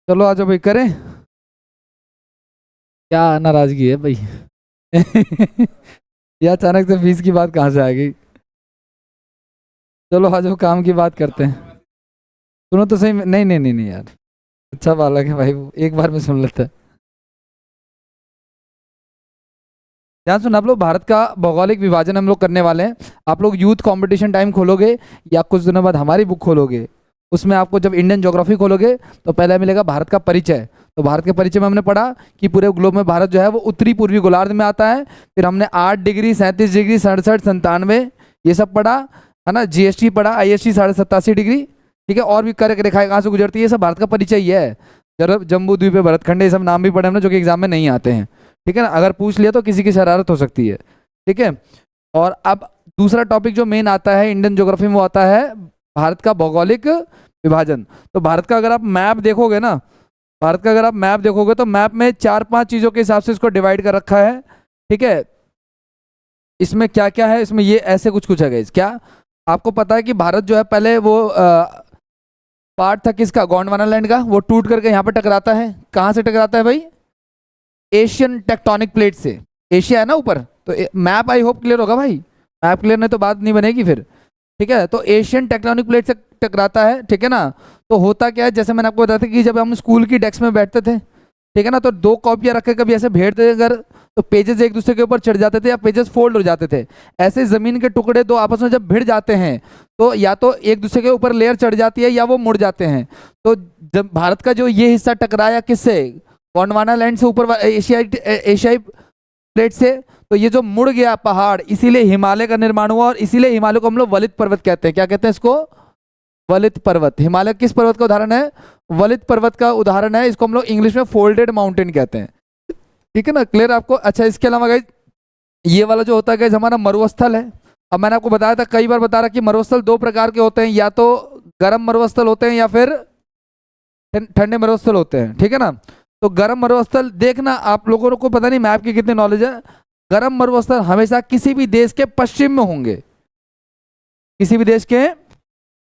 चलो आ जाओ भाई, करें। क्या नाराजगी है भाई? ये अचानक से फीस की बात कहाँ से आ गई? चलो आ जाओ, काम की बात करते हैं। सुनो तो सही नहीं नहीं नहीं नहीं यार, अच्छा बालक है भाई वो, एक बार में सुन लेता है। ध्यान सुन, आप लोग भारत का भौगोलिक विभाजन हम लोग करने वाले हैं। आप लोग यूथ कंपटीशन टाइम खोलोगे या कुछ दिनों बाद हमारी बुक खोलोगे, उसमें आपको जब इंडियन ज्योग्राफी खोलोगे तो पहले मिलेगा भारत का परिचय। तो भारत के परिचय में हमने पढ़ा कि पूरे ग्लोब में भारत जो है वो उत्तरी पूर्वी गोलार्ध में आता है। फिर हमने 8 डिग्री, 37 डिग्री, 67, 97 ये सब पढ़ा, है ना। जीएसटी पढ़ा, आईएसटी 87.5 डिग्री, ठीक है। और भी कर्क रेखाएं कहाँ से गुजरती है, ये सब भारत का परिचय ही है। जब जम्बू द्वीप, भरतखंड, ये सब नाम भी पढ़े हमने जो कि एग्जाम में नहीं आते हैं, ठीक है ना। अगर पूछ लिया तो किसी की शरारत हो सकती है, ठीक है। और अब दूसरा टॉपिक जो मेन आता है इंडियन ज्योग्राफी में, वो आता है भारत का भौगोलिक विभाजन। तो भारत का अगर आप मैप देखोगे ना, भारत का अगर आप मैप देखोगे तो मैप में 4-5 चीजों के हिसाब से इसको डिवाइड कर रखा है, ठीक है। इसमें क्या क्या है, इसमें ये ऐसे कुछ कुछ है गाइस। क्या आपको पता है कि भारत जो है पहले वो पार्ट था किसका, गोंडवाना लैंड का, वो टूट करके यहाँ पे टकराता है। कहाँ से टकराता है भाई? एशियन टेक्टोनिक प्लेट से। एशिया है ना ऊपर, तो मैप आई होप क्लियर होगा भाई। मैप क्लियर नहीं तो बात नहीं बनेगी फिर, ठीक है। तो एशियन टेक्टोनिक प्लेट से टकराता है, ठीक है ना। तो होता क्या है, जैसे मैंने आपको बताया था कि जब हम स्कूल की डेस्क में बैठते थे, ठीक है ना, तो 2 कॉपियां रख के कभी ऐसे भेड़ते थे अगर, तो पेजेस एक दूसरे के ऊपर चढ़ जाते थे या पेजेस फोल्ड हो जाते थे। ऐसे जमीन के टुकड़े दो आपस में जब भिड़ जाते हैं तो या तो एक दूसरे के ऊपर लेयर चढ़ जाती है या वो मुड़ जाते हैं। तो जब भारत का जो ये हिस्सा टकराया किससे, गोंडवाना लैंड से, ऊपर एशियाई एशियाई प्लेट से, तो ये जो मुड़ गया पहाड़, इसीलिए हिमालय का निर्माण हुआ। और इसीलिए हिमालय को हम लोग वलित पर्वत कहते हैं। क्या कहते हैं इसको? वलित पर्वत। हिमालय किस पर्वत का उदाहरण है? वलित पर्वत का उदाहरण है। इसको हम लोग इंग्लिश में फोल्डेड माउंटेन कहते हैं, ठीक है ना। क्लियर आपको? अच्छा, इसके अलावा गाइस ये वाला जो होता है गाइस हमारा मरुस्थल है। अब मैंने आपको बताया था, कई बार बता रहा कि मरुस्थल 2 प्रकार के होते हैं, या तो गर्म मरुस्थल होते हैं या फिर ठंडे मरुस्थल होते हैं, ठीक है ना। तो गर्म मरुस्थल देखना, आप लोगों को पता नहीं मैप की कितनी नॉलेज है। गर्म मरुस्थल हमेशा किसी भी देश के पश्चिम में होंगे, किसी भी देश के।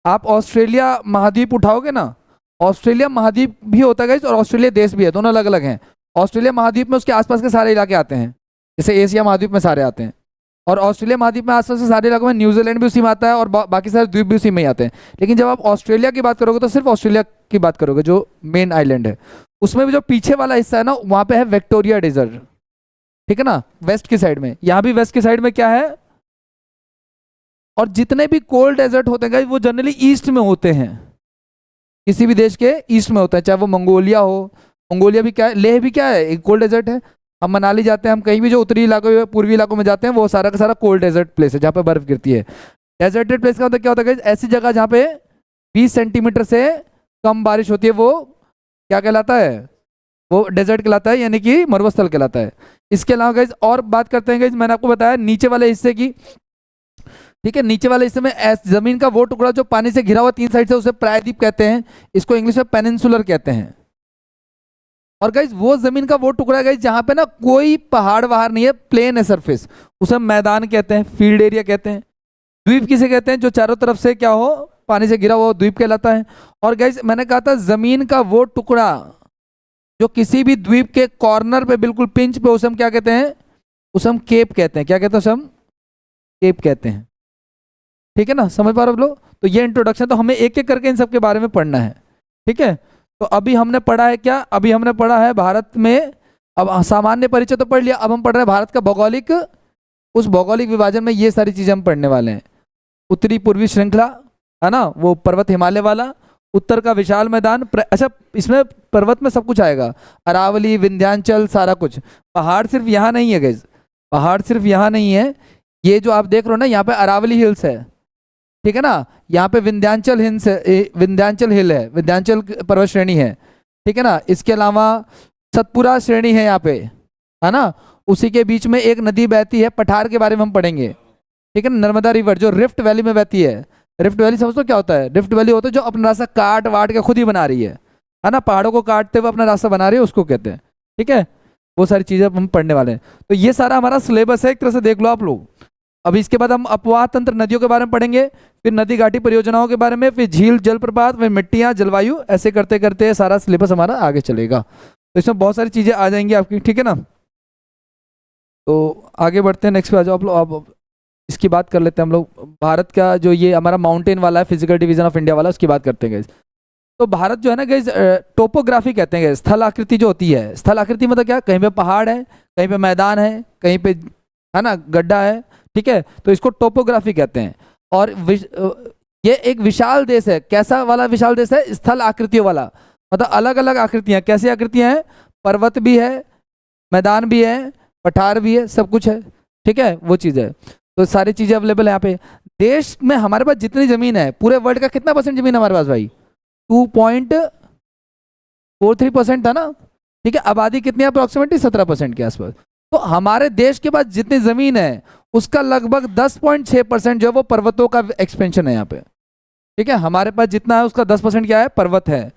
आप ऑस्ट्रेलिया महाद्वीप उठाओगे ना, ऑस्ट्रेलिया महाद्वीप भी होता है गाइस और ऑस्ट्रेलिया देश भी है, दोनों अलग अलग हैं। ऑस्ट्रेलिया महाद्वीप में उसके आसपास के सारे इलाके आते हैं, जैसे एशिया महाद्वीप में सारे आते हैं। और ऑस्ट्रेलिया महाद्वीप में आसपास के सारे इलाकों में न्यूजीलैंड भी उसी में आता है और बाकी सारे द्वीप भी उसी में ही आते हैं। लेकिन जब आप ऑस्ट्रेलिया की बात करोगे तो सिर्फ ऑस्ट्रेलिया की बात करोगे, जो मेन आइलैंड है। उसमें भी जो पीछे वाला हिस्सा है ना, वहां पे है विक्टोरिया डेजर्ट, ठीक है ना, वेस्ट की साइड में। यहाँ भी वेस्ट की साइड में क्या है, और जितने भी कोल्ड डेजर्ट होते हैं वो जनरली ईस्ट में होते हैं, किसी भी देश के ईस्ट में होता है, चाहे वो मंगोलिया हो। मंगोलिया भी क्या है, लेह भी क्या है, एक कोल्ड डेजर्ट है। हम मनाली जाते हैं, हम कहीं भी जो उत्तरी इलाकों पूर्वी इलाकों में जाते हैं, वो सारा का सारा कोल्ड डेजर्ट प्लेस है जहाँ पे बर्फ गिरती है। डेजर्टेड प्लेस का मतलब क्या होता है, ऐसी जगह जहाँ पे 20 सेंटीमीटर से कम बारिश होती है, वो क्या कहलाता है, वो डेजर्ट कहलाता है, यानी कि मरुस्थल कहलाता है। इसके अलावा गाइज और बात करते हैं गाइज, मैंने आपको बताया नीचे वाले हिस्से की, ठीक है। नीचे वाले हिस्से में जमीन का वो टुकड़ा जो पानी से घिरा हुआ 3 साइड से, उसे प्रायद्वीप कहते हैं। इसको इंग्लिश में पेनिनसुलर कहते हैं। और गाइज वो जमीन का वो टुकड़ा है गाइज जहां पे ना कोई पहाड़ वहाड़ नहीं है, प्लेन है सरफेस, उसे मैदान कहते हैं, फील्ड एरिया कहते हैं। द्वीप किसे कहते हैं, जो चारों तरफ से क्या हो, पानी से घिरा हुआ द्वीप कहलाता है। और गाइज मैंने कहा था जमीन का वो टुकड़ा जो किसी भी द्वीप के कॉर्नर पे बिल्कुल पिंच पे, उसे हम क्या कहते हैं, उसे हम केप कहते हैं। क्या कहते हैं उसे हम? केप कहते हैं, ठीक है ना। समझ पा रहे हो आप लोग? तो ये इंट्रोडक्शन, तो हमें एक एक करके इन सब के बारे में पढ़ना है, ठीक है। तो अभी हमने पढ़ा है क्या, अभी हमने पढ़ा है भारत में, अब सामान्य परिचय तो पढ़ लिया, अब हम पढ़ रहे हैं भारत का भौगोलिक, उस भौगोलिक विभाजन में ये सारी चीजें हम पढ़ने वाले हैं। उत्तरी पूर्वी श्रृंखला, है ना, वो पर्वत हिमालय वाला, उत्तर का विशाल मैदान, अच्छा इसमें पर्वत में सब कुछ आएगा, अरावली, विंध्याचल, सारा कुछ। पहाड़ सिर्फ यहाँ नहीं है गाइस, पहाड़ सिर्फ यहाँ नहीं है। ये जो आप देख रहे हो ना, यहाँ पे अरावली हिल्स है, ठीक है ना। यहाँ पे विंध्याचल हिल्स है, विंध्याचल हिल है, विंध्याचल पर्वत श्रेणी है, ठीक है ना। इसके अलावा सतपुरा श्रेणी है यहाँ पे, है ना। उसी के बीच में एक नदी बहती है, पठार के बारे में हम पढ़ेंगे, ठीक है ना। नर्मदा रिवर जो रिफ्ट वैली में बहती है। रिफ्ट वैली समझ तो क्या होता है? रिफ्ट वैली होता है जो अपना रास्ता काट वाट के खुद ही बना रही है ना, पहाड़ों को काटते हुए अपना रास्ता बना रही है, उसको कहते हैं, ठीक है। वो सारी चीजें हम पढ़ने वाले हैं। तो ये सारा हमारा सिलेबस है, एक तरह से देख लो आप लोग। अब इसके बाद हम अपवाह तंत्र नदियों के बारे में पढ़ेंगे, फिर नदी घाटी परियोजनाओं के बारे में, फिर झील जलप्रपात, फिर मिट्टियाँ, जलवायु, ऐसे करते करते सारा सिलेबस हमारा आगे चलेगा। तो इसमें बहुत सारी चीज़ें आ जाएंगी आपकी, ठीक है ना। तो आगे बढ़ते हैं, नेक्स्ट पे आ जाओ आप लोग। अब इसकी बात कर लेते हैं हम लोग। भारत का जो ये हमारा माउंटेन वाला है, फिजिकल डिवीजन ऑफ इंडिया वाला, उसकी बात करते हैं गाइस। तो भारत जो है ना गाइस, टोपोग्राफी कहते हैं गाइस, स्थल आकृति जो होती है। स्थल आकृति मतलब क्या, कहीं पे पहाड़ है, कहीं पे मैदान है, कहीं पे है ना गड्ढा है, ठीक है, तो इसको टोपोग्राफी कहते हैं। और ये एक विशाल देश है। कैसा वाला विशाल देश है, स्थल आकृतियों वाला, मतलब अलग अलग आकृतियां। कैसी आकृतियां हैं, पर्वत भी है, मैदान भी है, पठार भी है, सब कुछ है, ठीक है, वो चीज़ है। तो सारी चीज़ें अवेलेबल है यहाँ पे। देश में हमारे पास जितनी ज़मीन है, पूरे वर्ल्ड का कितना परसेंट ज़मीन है हमारे पास भाई, 2.43% था ना, ठीक है। आबादी कितनी है, अप्रोक्सीमेटली 17% के आसपास। तो हमारे देश के पास जितनी ज़मीन है उसका लगभग 10.6% जो है वो पर्वतों का एक्सपेंशन है यहाँ पे, ठीक है। हमारे पास जितना है उसका 10% क्या है, पर्वत है।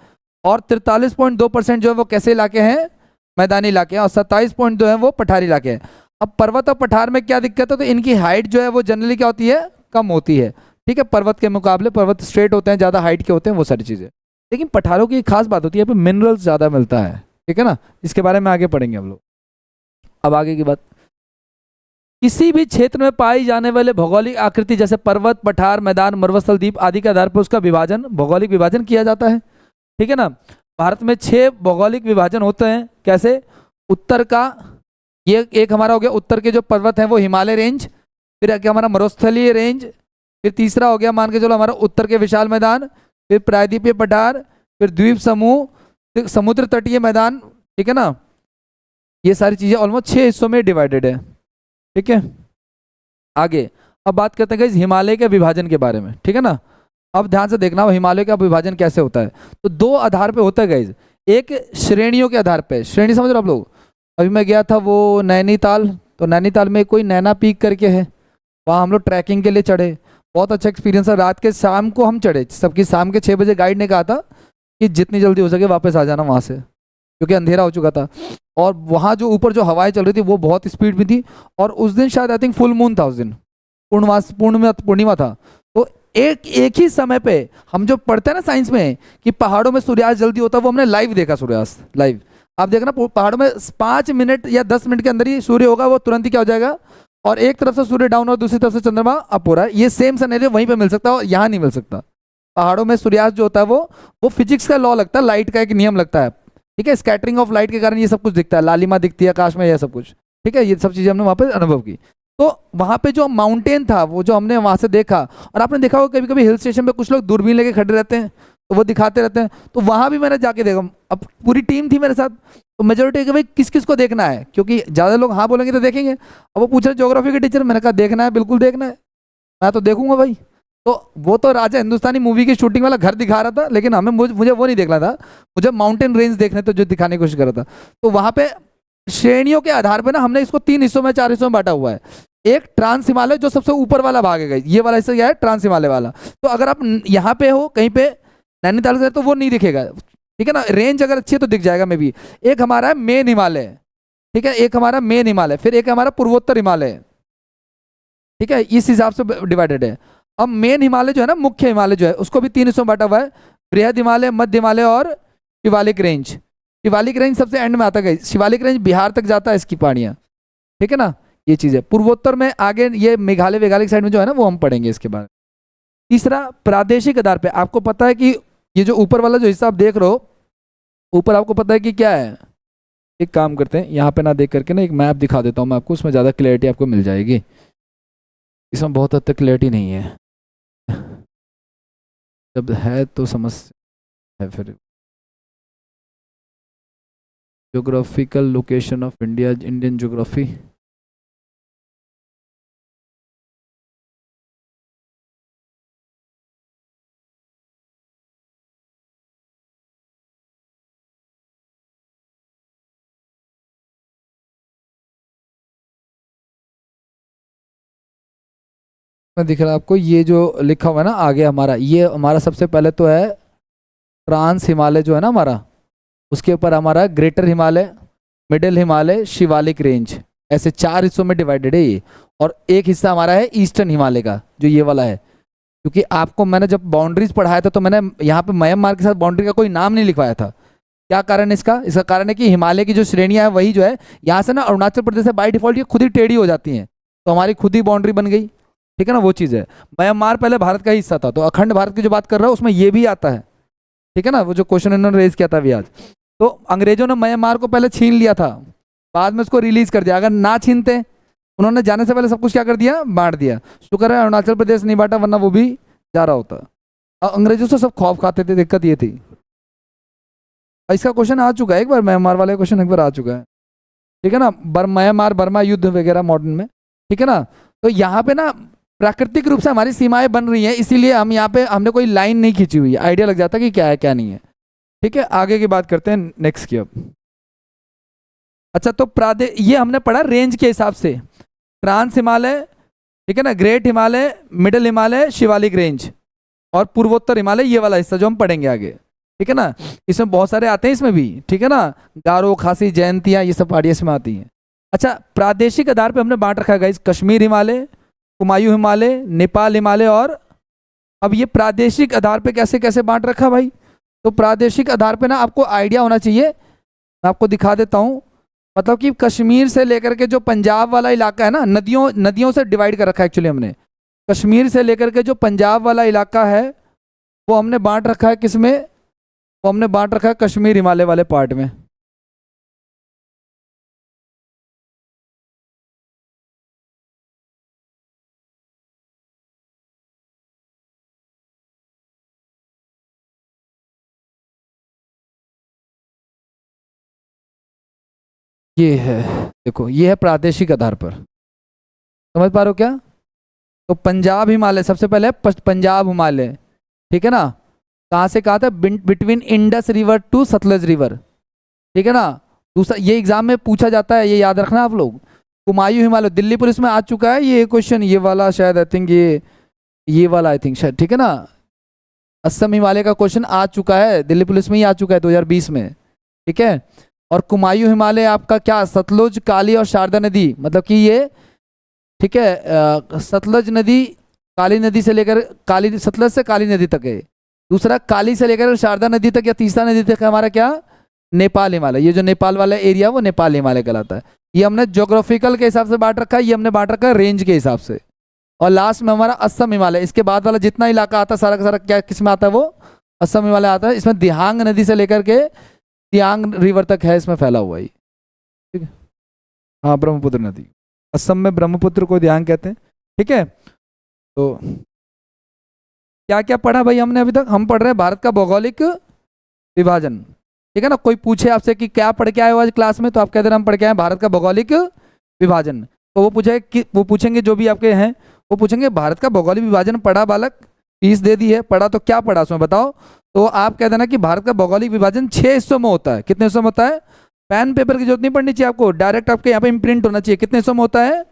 और 43.2% जो है वो कैसे इलाके हैं, मैदानी इलाके हैं। और 27.2 है वो पठारी इलाके हैं। अब पर्वत और पठार में क्या दिक्कत है, तो इनकी हाइट जो है वो जनरली क्या होती है, कम होती है, ठीक है। पर्वत के मुकाबले पर्वत स्ट्रेट होते हैं, ज़्यादा हाइट के होते हैं, वो सारी चीज़ें। लेकिन पठारों की खास बात होती है, यहाँ पे मिनरल्स ज़्यादा मिलता है, ठीक है ना। इसके बारे में आगे पढ़ेंगे हम लोग। अब आगे की बात, किसी भी क्षेत्र में पाई जाने वाले भौगोलिक आकृति जैसे पर्वत, पठार, मैदान, मरुस्थल, द्वीप आदि के आधार पर उसका विभाजन, भौगोलिक विभाजन किया जाता है, ठीक है ना। भारत में 6 भौगोलिक विभाजन होते हैं। कैसे, उत्तर का, ये एक हमारा हो गया, उत्तर के जो पर्वत हैं वो हिमालय रेंज, फिर एक हमारा मरुस्थलीय रेंज, फिर तीसरा हो गया मान के चलो हमारा उत्तर के विशाल मैदान, फिर प्रायद्वीपीय पठार, फिर द्वीप समूह, फिर समुद्र तटीय मैदान, ठीक है ना। ये सारी चीज़ें ऑलमोस्ट 6 हिस्सों में डिवाइडेड है, ठीक है। आगे अब बात करते हैं गाइस हिमालय के विभाजन के बारे में, ठीक है ना। अब ध्यान से देखना हिमालय का विभाजन कैसे होता है। तो 2 आधार पे होता है गाइस, एक श्रेणियों के आधार पे, श्रेणी समझ रहे हो आप लोग। अभी मैं गया था वो नैनीताल, तो नैनीताल में कोई नैना पीक करके है, वहाँ हम लोग ट्रैकिंग के लिए चढ़े, बहुत अच्छा एक्सपीरियंस है। रात के शाम को हम चढ़े, सबकी शाम के 6 बजे गाइड ने कहा था कि जितनी जल्दी हो सके वापस आ जाना वहाँ से, क्योंकि अंधेरा हो चुका था। और वहाँ जो ऊपर जो हवाएं चल रही थी वो बहुत स्पीड में थी। और उस दिन शायद आई थिंक फुल मून था, उस दिन पूर्णिमा था। तो एक ही समय पे हम जो पढ़ते हैं ना साइंस में कि पहाड़ों में सूर्यास्त जल्दी होता है, वो हमने लाइव देखा, सूर्यास्त लाइव। आप देखना पहाड़ों में 5 मिनट या 10 मिनट के अंदर ही सूर्य होगा, वो तुरंत ही क्या हो जाएगा, और एक तरफ से सूर्य डाउन और दूसरी तरफ से चंद्रमा अप हो रहा है। ये सेम सिनेरियो वहीं पे मिल सकता है और यहाँ नहीं मिल सकता। पहाड़ों में सूर्यास्त जो होता है वो फिजिक्स का लॉ लगता है, लाइट का एक नियम लगता है, ठीक है। स्कैटरिंग ऑफ लाइट के कारण ये सब कुछ दिखता है, लालिमा दिखती है आकाश में, यह सब कुछ, ठीक है। ये सब चीज़ें हमने वहाँ पे अनुभव की। तो वहाँ पे जो माउंटेन था वो जो हमने वहाँ से देखा, और आपने देखा होगा कभी कभी हिल स्टेशन पे कुछ लोग दूरबीन लेके खड़े रहते हैं, तो वो दिखाते रहते हैं। तो वहाँ भी मैंने जाके देखा, अब पूरी टीम थी मेरे साथ, तो मेजोरिटी कि भाई किस किस को देखना है, क्योंकि ज़्यादा लोग हाँ बोलेंगे तो देखेंगे। अब वो पूछ रहे ज्योग्राफी के टीचर, मैंने कहा देखना है, बिल्कुल देखना है, मैं तो देखूंगा भाई। तो वो तो राजा हिंदुस्तानी मूवी की शूटिंग वाला घर दिखा रहा था, लेकिन हमें मुझे वो नहीं देखना था, मुझे माउंटेन रेंज देखने तो जो दिखाने की कोशिश कर रहा था। तो वहाँ पे श्रेणियों के आधार पर ना हमने इसको 3 हिस्सों में 4 हिस्सों में बांटा हुआ है। एक ट्रांस हिमालय जो सबसे ऊपर वाला भाग है, ये वाला हिस्सा क्या है, ट्रांस हिमालय वाला। तो अगर आप यहाँ पे हो कहीं पे नैनीताल के तो वो नहीं दिखेगा, ठीक है ना। रेंज अगर अच्छी है तो दिख जाएगा मे भी। एक हमारा है मेन हिमालय, ठीक है, एक हमारा मेन हिमालय, फिर एक हमारा पूर्वोत्तर हिमालय, ठीक है, इस हिसाब से डिवाइडेड है। अब मेन हिमालय जो है ना, मुख्य हिमालय जो है, उसको भी 3 हिस्सों में बांटा हुआ है, बृहद हिमालय, मध्य हिमालय और शिवालिक रेंज। शिवालिक रेंज सबसे एंड में आता है, शिवालिक रेंज बिहार तक जाता है इसकी पहाड़ियाँ, ठीक है ना। ये चीज़ है। पूर्वोत्तर में आगे ये मेघालय वेघालय साइड में जो है ना वो हम पढ़ेंगे इसके बाद। तीसरा, प्रादेशिक आधार पे आपको पता है कि ये जो ऊपर वाला जो हिस्सा आप देख रहे हो, ऊपर आपको पता है कि क्या है। एक काम करते हैं, यहाँ पे ना देख करके ना एक मैप दिखा देता हूँ मैं आपको, उसमें ज़्यादा क्लैरिटी आपको मिल जाएगी। इसमें बहुत हद तक क्लैरिटी नहीं है, जब है तो समझ है। फिर geographical location of India, Indian geography, में दिख रहा है आपको ये जो लिखा हुआ है ना आगे हमारा, ये हमारा सबसे पहले तो है ट्रांस हिमालय जो है ना हमारा, उसके ऊपर हमारा greater Himalaya, middle Himalaya, Shivalik range, ऐसे 4 हिस्सों में डिवाइडेड है ये। और एक हिस्सा हमारा है ईस्टर्न हिमालय का, जो ये वाला है। क्योंकि आपको मैंने जब बाउंड्रीज पढ़ाया था तो मैंने यहाँ पे म्यांमार के साथ बाउंड्री का कोई नाम नहीं लिखवाया था। क्या कारण है इसका? इसका कारण है कि हिमालय की जो श्रेणियां है वही जो है यहाँ से ना अरुणाचल प्रदेश से बाय डिफॉल्ट ये खुद ही टेढ़ी हो जाती हैं, तो हमारी खुद ही बाउंड्री बन गई। ठीक है ना, वो चीज़ है। म्यांमार पहले भारत का ही हिस्सा था, तो अखंड भारत की जो बात कर रहा हूँ उसमें ये भी आता है। ठीक है ना, वो जो क्वेश्चन इन्होंने रेज किया था अभी आज। तो अंग्रेजों ने म्यांमार को पहले छीन लिया था, बाद में उसको रिलीज कर दिया। अगर ना छीनते, उन्होंने जाने से पहले सब कुछ क्या कर दिया, बांट दिया। शुक्र है अरुणाचल प्रदेश नहीं बांटा, वरना वो भी जा रहा होता। अंग्रेजों से सब खौफ खाते थे, दिक्कत ये थी। इसका क्वेश्चन आ चुका है एक बार, म्यांमार वाले क्वेश्चन एक बार आ चुका है। ठीक है ना, म्यांमार बर्मा युद्ध वगैरह मॉडर्न में। ठीक है ना, तो यहाँ पे ना प्राकृतिक रूप से हमारी सीमाएं बन रही हैं, इसीलिए हम यहाँ पे हमने कोई लाइन नहीं खींची हुई है, आइडिया लग जाता है कि क्या है क्या नहीं है। ठीक है, आगे की बात करते हैं नेक्स्ट की अब। अच्छा, तो ये हमने पढ़ा रेंज के हिसाब से, ट्रांस हिमालय, ठीक है ना, great Himalaya, middle Himalaya, Shivalik range, और पूर्वोत्तर हिमालय, ये वाला हिस्सा जो हम पढ़ेंगे आगे। ठीक है ना, इसमें बहुत सारे आते हैं इसमें भी। ठीक है ना, गारो, खासी, जयंतियाँ, ये सब पहाड़ी इसमें आती हैं। अच्छा, प्रादेशिक आधार पे हमने बांट रखा है गाइस, कश्मीर हिमालय, कुमायूं हिमालय, नेपाल हिमालय। और अब ये प्रादेशिक आधार पे कैसे कैसे बांट रखा भाई, तो प्रादेशिक आधार पे ना आपको आइडिया होना चाहिए। मैं आपको दिखा देता हूँ, मतलब कि कश्मीर से लेकर के जो पंजाब वाला इलाका है ना, नदियों से डिवाइड कर रखा है एक्चुअली हमने। कश्मीर से लेकर के जो पंजाब वाला इलाका है वो हमने बांट रखा है किस में, वो हमने बांट रखा है कश्मीर हिमालय वाले पार्ट में। ये है, देखो ये है प्रादेशिक आधार पर, समझ पा रहे हो क्या? तो पंजाब हिमालय सबसे पहले है, पंजाब हिमालय। ठीक है ना, कहाँ से कहा था, between Indus river to Sutlej river. ठीक है ना, दूसरा ये एग्जाम में पूछा जाता है, ये याद रखना आप लोग। कुमायूं हिमालय, दिल्ली पुलिस में आ चुका है ये क्वेश्चन, ये वाला शायद आई थिंक ये वाला आई थिंक शायद। ठीक है ना, असम हिमालय का क्वेश्चन आ चुका है, दिल्ली पुलिस में ही आ चुका है 2020 में। ठीक है, और कुमायूं हिमालय आपका क्या, सतलुज, काली और शारदा नदी, मतलब कि ये, ठीक है, सतलज नदी काली नदी से लेकर सतलज से काली नदी तक है। दूसरा काली से लेकर शारदा नदी तक, या तीसरा नदी तक हमारा क्या, नेपाल हिमालय। ये जो नेपाल वाला एरिया वो नेपाल हिमालय कहलाता है। ये हमने ज्योग्राफिकल के हिसाब से बांट रखा है, ये हमने बांट रखा है रेंज के हिसाब से। और लास्ट में हमारा असम हिमालय, इसके बाद वाला जितना इलाका आता है सारा का सारा क्या किस में आता है, वो असम हिमालय आता है। इसमें दिहांग नदी से लेकर के सियांग रिवर तक है, इसमें फैला हुआ है। ठीक है, हाँ, ब्रह्मपुत्र नदी, असम में ब्रह्मपुत्र को दिहांग कहते हैं। ठीक है, तो क्या क्या पढ़ा भाई हमने अभी तक? हम पढ़ रहे हैं भारत का भौगोलिक विभाजन। ठीक है ना, कोई पूछे आपसे कि क्या पढ़ के आए हो आज क्लास में, तो आप कहते हैं हम पढ़ के आए भारत का भौगोलिक विभाजन। तो वो पूछेंगे जो भी आपके हैं, वो पूछेंगे भारत का भौगोलिक विभाजन पढ़ा बालक, फीस दे दी है, पढ़ा, तो क्या पढ़ा उसमें बताओ। तो आप कह देना कि भारत का भौगोलिक विभाजन 6 हिस्सों में होता है। कितने हिस्सों में होता है? पेन पेपर की जरूरत नहीं पड़नी चाहिए आपको, डायरेक्ट आपके यहाँ पे इम्प्रिंट होना चाहिए। कितने हिस्सों में होता है?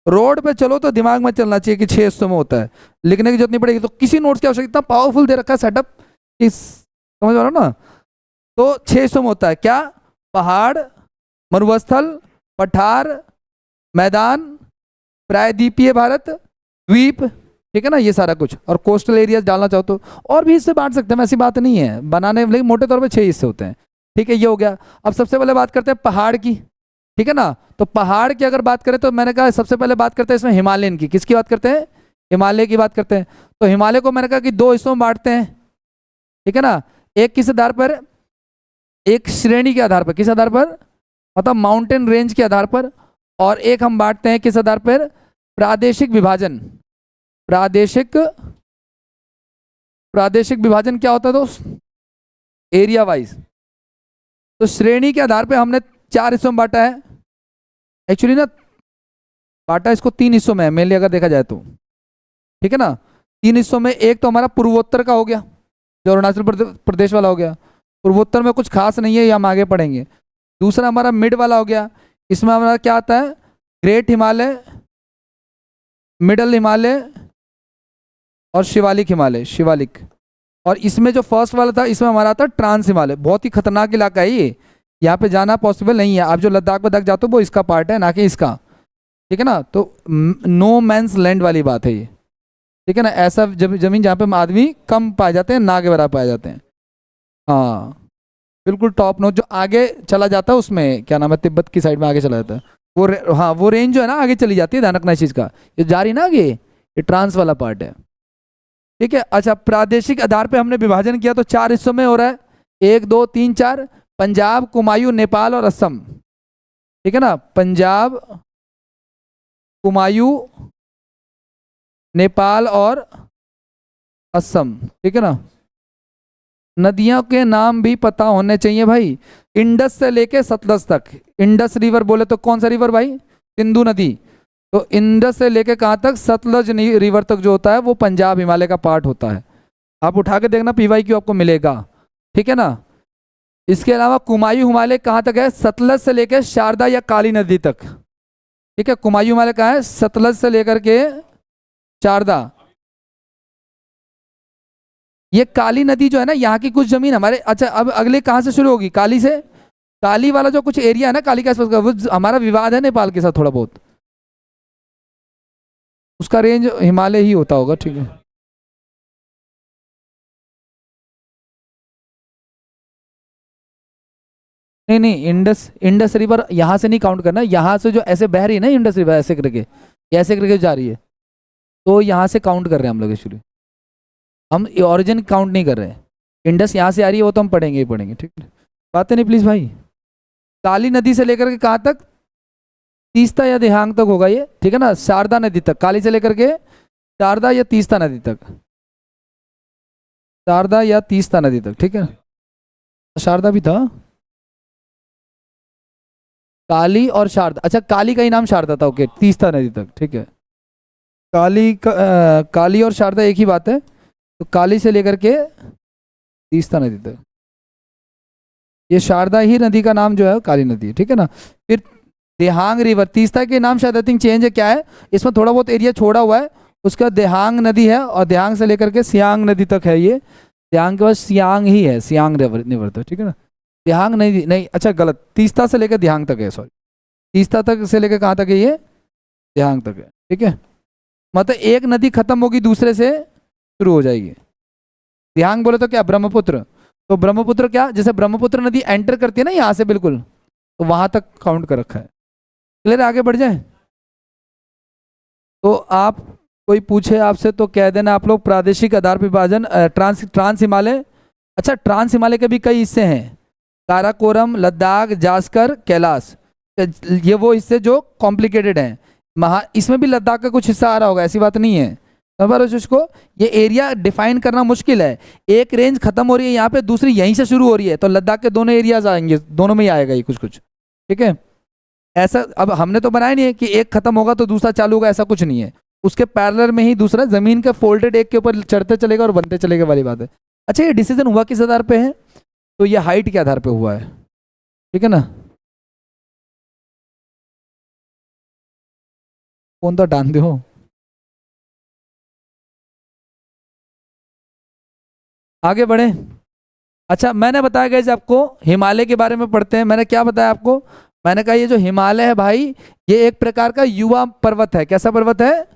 रोड पे चलो तो दिमाग में चलना चाहिए कि 6 हिस्सों में होता है, लिखने की जरूरत नहीं पड़ेगी। तो किसी नोट्स की आवश्यकता, पावरफुल दे रखा है सेटअप, समझ रहे हो ना। तो 6 हिस्सों में होता है क्या, पहाड़, मरुस्थल, पठार, मैदान, प्रायद्वीपीय भारत, द्वीप, ठीक है ना, ये सारा कुछ। और कोस्टल एरियाज डालना चाहो तो और भी हिस्से बांट सकते हैं, ऐसी बात नहीं है बनाने, लेकिन मोटे तौर पे 6 हिस्से होते हैं। ठीक है, ये हो गया। अब सबसे पहले बात करते हैं पहाड़ की। ठीक है ना, तो पहाड़ की अगर बात करें तो मैंने कहा सबसे पहले बात करते हैं इसमें हिमालयन की। किसकी बात करते हैं? हिमालय की बात करते हैं। तो हिमालय को मैंने कहा कि 2 हिस्सों में बांटते हैं। ठीक है ना, एक किस आधार पर, एक श्रेणी के आधार पर, किस आधार पर, मतलब माउंटेन रेंज के आधार पर। और एक हम बांटते हैं किस आधार पर, प्रादेशिक विभाजन। प्रादेशिक विभाजन क्या होता है दोस्त? Area wise. तो श्रेणी के आधार पे हमने 4 हिस्सों में बांटा है। एक्चुअली ना बांटा इसको 3 हिस्सों में है मेनली अगर देखा जाए तो। ठीक है ना, 3 हिस्सों में। एक तो हमारा पूर्वोत्तर का हो गया, जो अरुणाचल प्रदेश वाला हो गया। पूर्वोत्तर में कुछ खास नहीं है, ये हम आगे पढ़ेंगे। दूसरा हमारा मिड वाला हो गया, इसमें हमारा क्या आता है, ग्रेट हिमालय, मिडल हिमालय और शिवालिक हिमालय, शिवालिक। और इसमें जो फर्स्ट वाला था, इसमें हमारा था ट्रांस हिमालय। बहुत ही खतरनाक इलाका है ये, यहाँ पे जाना पॉसिबल नहीं है। आप जो लद्दाख वद्दाख जाते हो वो इसका पार्ट है, ना कि इसका। ठीक है ना। तो नो मैंस लैंड वाली बात है ये, ठीक है ना। ऐसा जमीन जहाँ पे आदमी कम पाए जाते हैं, ना के बराबर पाए जाते हैं। हाँ बिल्कुल टॉप नोच, जो आगे चला जाता है उसमें क्या नाम है, तिब्बत की साइड में आगे चला जाता है वो हाँ वो रेंज जो है ना आगे चली जाती है, ध्यान रखना इस चीज़ का। ये जा रही ना आगे, ये ट्रांस वाला पार्ट है। ठीक है। अच्छा, प्रादेशिक आधार पे हमने विभाजन किया तो 4 हिस्सों में हो रहा है, 1 2 3 4, पंजाब, कुमायूं, नेपाल और असम। ठीक है ना, पंजाब, कुमायूं, नेपाल और असम। ठीक है ना। नदियों के नाम भी पता होने चाहिए भाई, इंडस से लेके सतलज तक। इंडस रिवर बोले तो कौन सा रिवर भाई, सिंधु नदी। तो इंडस से लेके कहाँ तक, सतलज रिवर तक जो होता है वो पंजाब हिमालय का पार्ट होता है। आप उठा के देखना PYQ आपको मिलेगा। ठीक है ना। इसके अलावा कुमायूं हिमालय कहाँ तक है, सतलज से लेकर शारदा या काली नदी तक। ठीक है, कुमायूं हिमालय कहाँ है, सतलज से लेकर के शारदा। ये काली नदी जो है ना, यहाँ की कुछ जमीन हमारे, अच्छा अब अगले कहाँ से शुरू होगी, काली से। काली वाला जो कुछ एरिया है ना काली के आसपास का, वो हमारा विवाद है नेपाल के साथ थोड़ा बहुत, उसका रेंज हिमालय ही होता होगा। ठीक है। नहीं नहीं, इंडस इंडस रिवर यहाँ से नहीं काउंट करना, यहाँ से जो ऐसे बह रही है ना इंडस रिवर, ऐसे करके ऐसे करके जा रही है, तो यहाँ से काउंट कर रहे हैं हम लोग एक्चुअली। हम ओरिजिन काउंट नहीं कर रहे हैं। इंडस यहाँ से आ रही है, वो तो हम पढ़ेंगे ही पढ़ेंगे। ठीक है, बातें नहीं प्लीज भाई। काली नदी से लेकर के कहाँ तक, तीस्ता या देहांग तक होगा ये। ठीक है ना, शारदा नदी तक, काली से लेकर के शारदा या तीस्ता नदी तक, शारदा या तीस्ता नदी तक। ठीक है, शारदा भी था, काली और शारदा। अच्छा, काली का ही नाम शारदा था, ओके, तीस्ता नदी तक। ठीक है, काली और शारदा एक ही बात है। तो काली से लेकर के तीस्ता नदी तक, ये शारदा ही नदी का नाम जो है काली नदी है। ठीक है ना। फिर देहांग रिवर, तीस्ता के नाम शायद आई थिंक चेंज है, क्या है इसमें थोड़ा बहुत एरिया छोड़ा हुआ है, उसका देहांग नदी है, और देहांग से लेकर के सियांग नदी तक है ये। देहांग के बाद सियांग ही है, सियांग रिवर तक। ठीक है ना, देहांग नदी नहीं, अच्छा गलत, तीस्ता से लेकर देहांग तक है, सॉरी, तीस्ता तक से लेकर कहाँ तक है ये, देहांग तक है। ठीक है, मतलब एक नदी खत्म होगी दूसरे से शुरू हो जाएगी। देहांग बोले तो क्या, ब्रह्मपुत्र। तो ब्रह्मपुत्र क्या, जैसे ब्रह्मपुत्र नदी एंटर करती है ना यहाँ से बिल्कुल, तो वहां तक काउंट कर रखा है। क्लियर, आगे बढ़ जाए। तो आप, कोई पूछे आपसे तो कह देना आप लोग प्रादेशिक आधार विभाजन, ट्रांस हिमालय। अच्छा, ट्रांस हिमालय के भी कई हिस्से हैं, काराकोरम, लद्दाख, जास्कर, कैलाश। ये वो हिस्से जो कॉम्प्लिकेटेड हैं। इसमें भी लद्दाख का कुछ हिस्सा आ रहा होगा, ऐसी बात नहीं है। समझ रहे हो इसको, ये एरिया डिफाइन करना मुश्किल है। एक रेंज खत्म हो रही है यहाँ पे, दूसरी यहीं से शुरू हो रही है, तो लद्दाख के दोनों एरियाज आएंगे, दोनों में ही आएगा ये कुछ कुछ। ठीक है, ऐसा अब हमने तो बनाया नहीं है कि एक खत्म होगा तो दूसरा चालू होगा, ऐसा कुछ नहीं है। उसके पैरेलल में ही दूसरा जमीन के फोल्डेड एक के ऊपर चढ़ते चलेगा और बनते चलेगा वाली बात है। अच्छा, ये डिसीजन हुआ किस आधार पे है, तो ये हाइट के आधार पे हुआ है। ठीक है ना, कौन तो डाल दो। आगे बढ़े। अच्छा, मैंने बताया गया आपको हिमालय के बारे में पढ़ते हैं। मैंने क्या बताया आपको, मैंने कहा ये जो हिमालय है भाई, ये एक प्रकार का युवा पर्वत है। कैसा पर्वत है,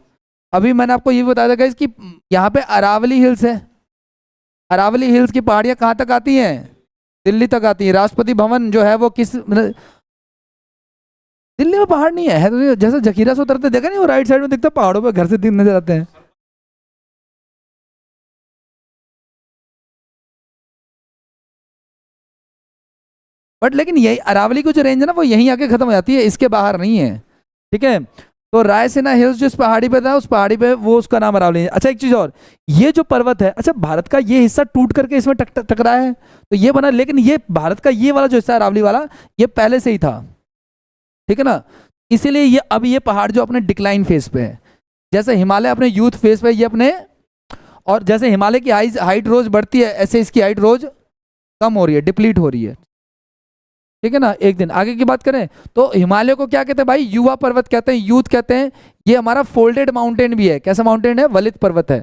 अभी मैंने आपको ये बताया था कि यहाँ पे अरावली हिल्स है। अरावली हिल्स की पहाड़ियाँ कहाँ तक आती हैं, दिल्ली तक आती है। राष्ट्रपति भवन जो है वो किस मतलब, दिल्ली में पहाड़ नहीं है तो जैसे जखीरा से उतरते देखा नहीं, वो राइट साइड में दिखता पहाड़ों पे घर से दिन नजर आते हैं। बट लेकिन यही अरावली की जो रेंज है ना, वो यहीं आके खत्म हो जाती है, इसके बाहर नहीं है। ठीक है, तो रायसेना हिल्स जो इस पहाड़ी पे था, उस पहाड़ी पे वो उसका नाम अरावली है। अच्छा, एक चीज और, ये जो पर्वत है, अच्छा भारत का ये हिस्सा टूट करके इसमें टकराया है तो ये बना, लेकिन ये भारत का ये वाला जो हिस्सा अरावली वाला, ये पहले से ही था। ठीक है ना, इसीलिए ये अब ये पहाड़ जो अपने डिक्लाइन फेज पे है, जैसे हिमालय अपने यूथ फेज पे, ये अपने, और जैसे हिमालय की हाइट रोज बढ़ती है, ऐसे इसकी हाइट रोज कम हो रही है, डिप्लीट हो रही है। ठीक है ना, एक दिन आगे की बात करें तो हिमालय को क्या कहते हैं भाई, युवा पर्वत कहते हैं, यूथ कहते हैं। ये हमारा फोल्डेड माउंटेन भी है। कैसा माउंटेन है, वलित पर्वत है।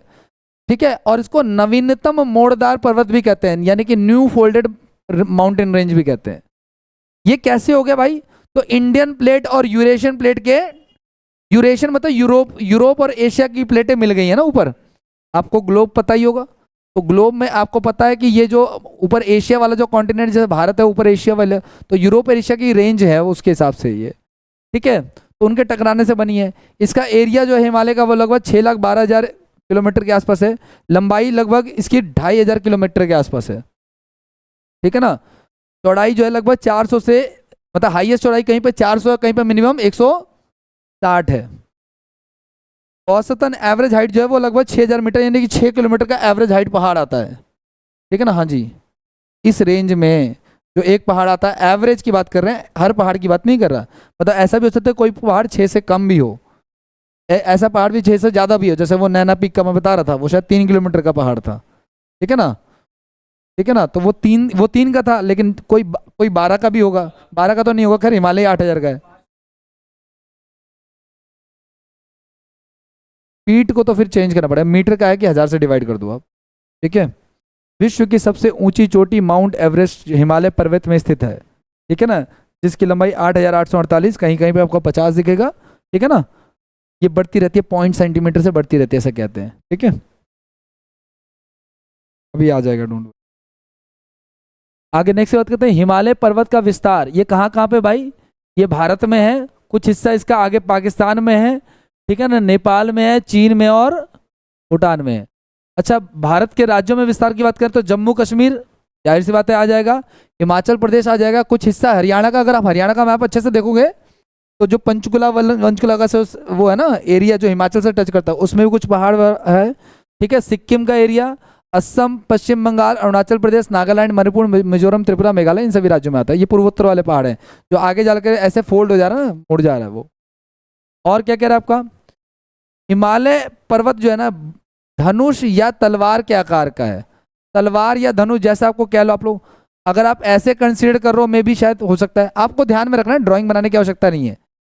ठीक है, और इसको नवीनतम मोड़दार पर्वत भी कहते हैं, यानी कि न्यू फोल्डेड माउंटेन रेंज भी कहते हैं। ये कैसे हो गया भाई, तो इंडियन प्लेट और यूरेशियन प्लेट के यूरेशियन मतलब यूरोप, यूरोप और एशिया की प्लेटें मिल गई है ना ऊपर। आपको ग्लोब पता ही होगा, तो ग्लोब में आपको पता है कि ये जो ऊपर एशिया वाला जो कॉन्टिनेंट, जैसे भारत है ऊपर एशिया वाला, तो यूरोप और एशिया की रेंज है वो उसके हिसाब से ये, ठीक है। तो उनके टकराने से बनी है। इसका एरिया जो है हिमालय का वो लगभग 6,12,000 किलोमीटर के आसपास है। लंबाई लगभग इसकी 2,500 किलोमीटर के आसपास है, ठीक है ना। चौड़ाई जो है लगभग 400 से, मतलब हाईएस्ट चौड़ाई कहीं पे 400 है, कहीं पे मिनिमम 160 है। औसतन एवरेज हाइट जो है वो लगभग 6,000 मीटर, यानी कि 6 किलोमीटर का एवरेज हाइट पहाड़ आता है, ठीक है ना। हाँ जी, इस रेंज में जो एक पहाड़ आता है, एवरेज की बात कर रहे हैं, हर पहाड़ की बात नहीं कर रहा। मतलब ऐसा भी हो सकता है कोई पहाड़ 6 से कम भी हो, ऐसा पहाड़ भी 6 से ज़्यादा भी हो, जैसे वो नैना पीक का मैं बता रहा था, वो शायद 3 किलोमीटर का पहाड़ था, ठीक है ना, ठीक है ना। तो वो तीन का था, लेकिन कोई 12 का भी होगा, 12 का तो नहीं होगा, खैर हिमालय 8,000 का है। फीट को तो फिर चेंज करना पड़ेगा, मीटर का है कि 1000 से डिवाइड कर दो आप, ठीक है। विश्व की सबसे ऊंची चोटी माउंट एवरेस्ट हिमालय पर्वत में स्थित है, ठीक है ना, जिसकी लंबाई 8,848, कहीं कहीं पे आपको 50 दिखेगा, ठीक है ना। ये बढ़ती रहती है, 0.1 सेंटीमीटर से बढ़ती रहती है, ऐसा कहते हैं, ठीक है। अभी आ जाएगा, ढूंढो। आगे नेक्स्ट बात करते हैं हिमालय पर्वत का विस्तार। ये कहाँ कहाँ पे भाई, ये भारत में है, कुछ हिस्सा इसका आगे पाकिस्तान में है, ठीक है ना, नेपाल में है, चीन में और भूटान में है। अच्छा, भारत के राज्यों में विस्तार की बात करें तो जम्मू कश्मीर, जाहिर सी बात है आ जाएगा, हिमाचल प्रदेश आ जाएगा, कुछ हिस्सा हरियाणा का, अगर आप हरियाणा का मैप अच्छे से देखोगे तो जो पंचकुला पंचकुला का से वो है ना एरिया जो हिमाचल से टच करता है, उसमें भी कुछ पहाड़ है, ठीक है। सिक्किम का एरिया, असम, पश्चिम बंगाल, अरुणाचल प्रदेश, नागालैंड, मणिपुर, मिजोरम, त्रिपुरा, मेघालय, इन सभी राज्यों में आता है। ये पूर्वोत्तर वाले पहाड़ हैं जो आगे जाकर ऐसे फोल्ड हो जा रहा है ना, मुड़ जा रहा है वो। और क्या कह रहा है आपका, हिमालय पर्वत जो है ना धनुष या तलवार के आकार का है। तलवार या धनुष जैसा आपको कह लो आप लोग, अगर आप ऐसे कंसीडर कर रहे हो मे भी शायद हो सकता है, आपको ध्यान में रखना है, ड्राइंग बनाने की आवश्यकता नहीं है,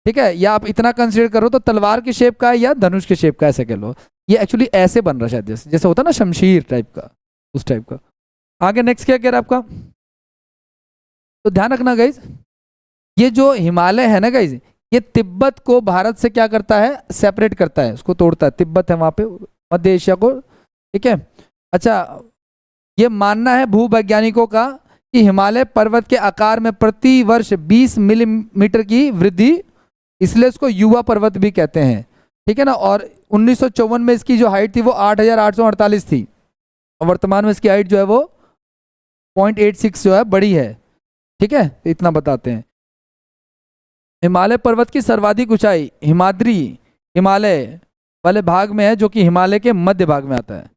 ठीक है। या आप इतना कंसीडर करो तो तलवार की शेप का है या धनुष की शेप का, ऐसे कह लो। ये एक्चुअली ऐसे बन रहा है शायद, जैसे जैसे होता है ना शमशीर टाइप का, उस टाइप का। आगे नेक्स्ट क्या कह रहा है आपका, तो ध्यान रखना गाइज, ये जो हिमालय है ना गाइज, ये तिब्बत को भारत से क्या करता है, सेपरेट करता है, उसको तोड़ता है। तिब्बत है वहां पे, मध्य एशिया को, ठीक है। अच्छा, ये मानना है भूवैज्ञानिकों का कि हिमालय पर्वत के आकार में प्रति वर्ष 20 मिलीमीटर की वृद्धि, इसलिए इसको युवा पर्वत भी कहते हैं, ठीक है ना। और 1954 में इसकी जो हाइट थी वो 8,848 थी, और वर्तमान में इसकी हाइट जो है वो 0.86 जो है बड़ी है, ठीक है। इतना बताते हैं। हिमालय पर्वत की सर्वाधिक ऊंचाई हिमाद्री हिमालय वाले भाग में है, जो कि हिमालय के मध्य भाग में आता है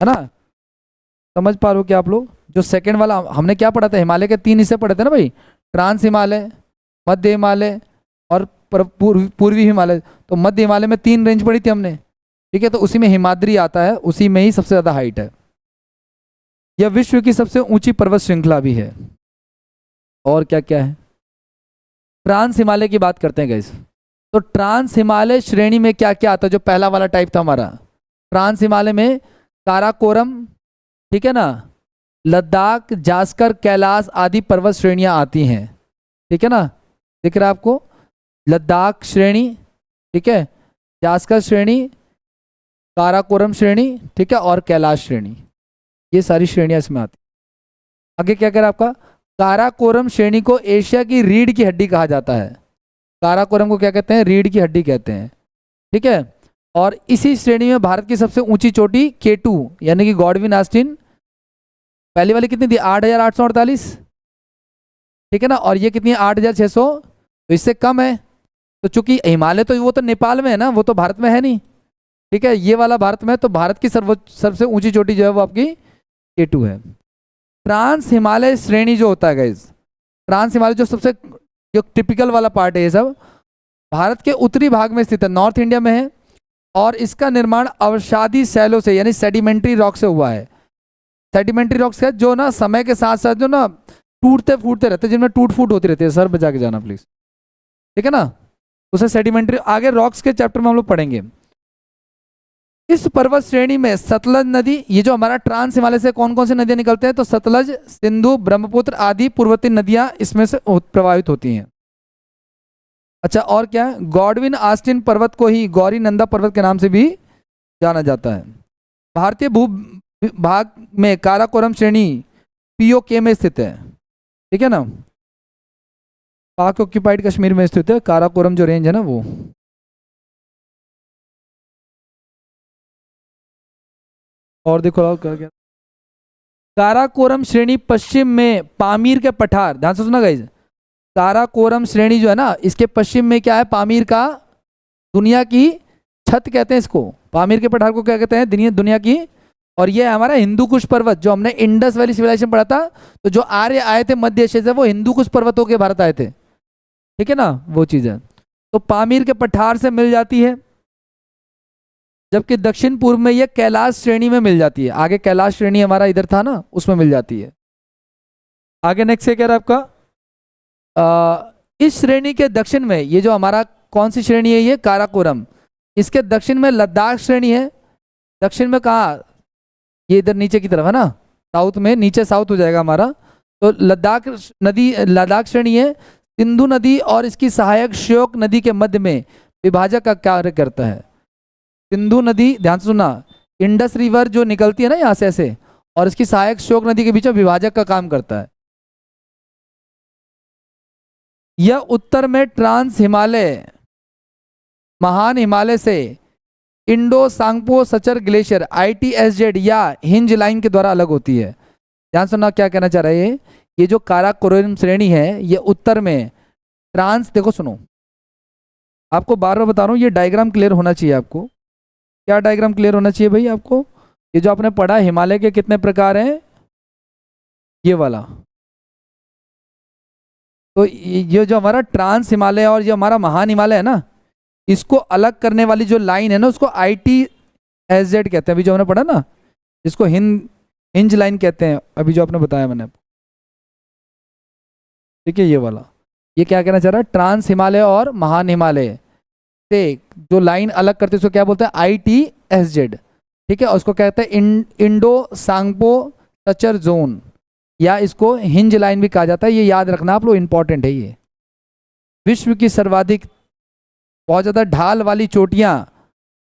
ना। समझ पा रहे हो क्या आप लोग, जो सेकंड वाला हमने क्या पढ़ा था, हिमालय के 3 हिस्से पढ़े थे ना भाई, ट्रांस हिमालय, मध्य हिमालय और पूर्वी हिमालय। तो मध्य हिमालय में 3 रेंज पढ़ी थी हमने, ठीक है। तो उसी में हिमाद्री आता है, उसी में ही सबसे ज्यादा हाइट है। यह विश्व की सबसे ऊंची पर्वत श्रृंखला भी है। और क्या क्या है, ट्रांस हिमालय की बात करते हैं गाइस। तो ट्रांस हिमालय श्रेणी में क्या क्या आता है, जो पहला वाला टाइप था हमारा, ट्रांस हिमालय में काराकोरम, ठीक है ना, लद्दाख, जास्कर, कैलाश आदि पर्वत श्रेणियां आती हैं, ठीक है ना। दिख रहा है आपको, लद्दाख श्रेणी, ठीक है, जास्कर श्रेणी, काराकोरम श्रेणी, ठीक है, और कैलाश श्रेणी, ये सारी श्रेणियां इसमें आती। आगे क्या कह रहा है आपका, काराकोरम श्रेणी को एशिया की रीढ़ की हड्डी कहा जाता है। काराकोरम को क्या कहते हैं, रीढ़ की हड्डी कहते हैं, ठीक है। और इसी श्रेणी में भारत की सबसे ऊंची चोटी K2 यानी कि गॉडविन आस्टिन, पहली वाली कितनी थी 8,848, ठीक है ना, और ये कितनी है 8,600, तो इससे कम है। तो चूंकि हिमालय तो वो तो नेपाल में है ना, वो तो भारत में है नहीं, ठीक है, ये वाला भारत में है। तो भारत की सबसे ऊंची चोटी जो है वो आपकी K2 है। ट्रांस हिमालय श्रेणी जो होता है गाइज, ट्रांस हिमालय जो सबसे जो टिपिकल वाला पार्ट है, ये सब भारत के उत्तरी भाग में स्थित है, नॉर्थ इंडिया में है, और इसका निर्माण अवसादी शैलों से यानी सेडिमेंट्री रॉक से हुआ है। सेडिमेंट्री रॉक्स है जो ना समय के साथ साथ जो ना टूटते फूटते रहते हैं, जिनमें टूट फूट होती रहती है, सर बचा के जाना प्लीज, ठीक है ना, उसे सेडिमेंट्री, आगे रॉक्स के चैप्टर में हम लोग पढ़ेंगे। इस पर्वत श्रेणी में सतलज नदी, ये जो हमारा ट्रांस हिमालय से कौन कौन सी नदियां निकलते हैं, तो सतलज, सिंधु, ब्रह्मपुत्र आदि पूर्ववर्ती नदियां इसमें से प्रभावित होती हैं। अच्छा, और क्या है, गॉडविन आस्टिन पर्वत को ही गौरी नंदा पर्वत के नाम से भी जाना जाता है। भारतीय भू भाग में काराकोरम श्रेणी पीओके में स्थित है, ठीक है ना, पाक ऑक्यूपाइड कश्मीर में स्थित है काराकोरम जो रेंज है ना वो। और देखो और क्या क्या, काराकोरम श्रेणी पश्चिम में पामीर के पठार, ध्यान से सुना गाइस, काराकोरम श्रेणी जो है ना इसके पश्चिम में क्या है, पामीर का दुनिया की छत कहते हैं इसको, पामीर के पठार को क्या कहते हैं, दुनिया दुनिया की। और ये हमारा हिंदू कुश पर्वत, जो हमने इंडस वैली सिविलाइजेशन पढ़ा था, तो जो आर्य आए थे मध्य एशिया से वो हिंदू कुश पर्वतों के भारत आए थे, ठीक है ना, वो चीज है। तो पामीर के पठार से मिल जाती है, जबकि दक्षिण पूर्व में ये कैलाश श्रेणी में मिल जाती है, आगे कैलाश श्रेणी हमारा इधर था ना उसमें मिल जाती है। आगे नेक्स्ट ये कह रहा है आपका, इस श्रेणी के दक्षिण में ये जो हमारा कौन सी श्रेणी है, ये काराकोरम, इसके दक्षिण में लद्दाख श्रेणी है। दक्षिण में कहा, ये इधर नीचे की तरफ है ना, साउथ में, नीचे साउथ हो जाएगा हमारा। तो लद्दाख नदी, लद्दाख श्रेणी है, सिंधु नदी और इसकी सहायक श्योक नदी के मध्य में विभाजक का कार्य करता है। सिंधु नदी, ध्यान से सुनना, इंडस रिवर जो निकलती है ना यहाँ से ऐसे, और इसकी सहायक श्योक नदी के बीच में विभाजक का काम करता है। यह उत्तर में ट्रांस हिमालय, महान हिमालय से Indo Tsangpo suture glacier ITSZ या हिंज लाइन के द्वारा अलग होती है। ध्यान सुनना क्या कहना चाह रहे हैं, ये जो काराकोरम श्रेणी है ये उत्तर में ट्रांस, देखो सुनो, आपको बार बार बता रहा हूँ, ये डायग्राम क्लियर होना चाहिए आपको। क्या डायग्राम क्लियर होना चाहिए भाई आपको, ये जो आपने पढ़ा हिमालय के कितने प्रकार हैं, ये वाला। तो ये जो हमारा ट्रांस हिमालय और ये हमारा महान हिमालय है ना, इसको अलग करने वाली जो लाइन है ना उसको ITSZ कहते हैं, अभी जो हमने पढ़ा ना, इसको हिंज लाइन कहते हैं, अभी जो आपने बताया मैंने, ठीक है, ये वाला। ये क्या कहना चाह रहा है, ट्रांस हिमालय और महान हिमालय से जो लाइन अलग करते हैं उसको क्या बोलते हैं, ITSZ, ठीक है, और उसको कहते हैं इंडो सांगपो सचर जोन, या इसको हिंज लाइन भी कहा जाता है। ये याद रखना आप लोग, इंपॉर्टेंट है ये। विश्व की सर्वाधिक बहुत ज़्यादा ढाल वाली चोटियाँ,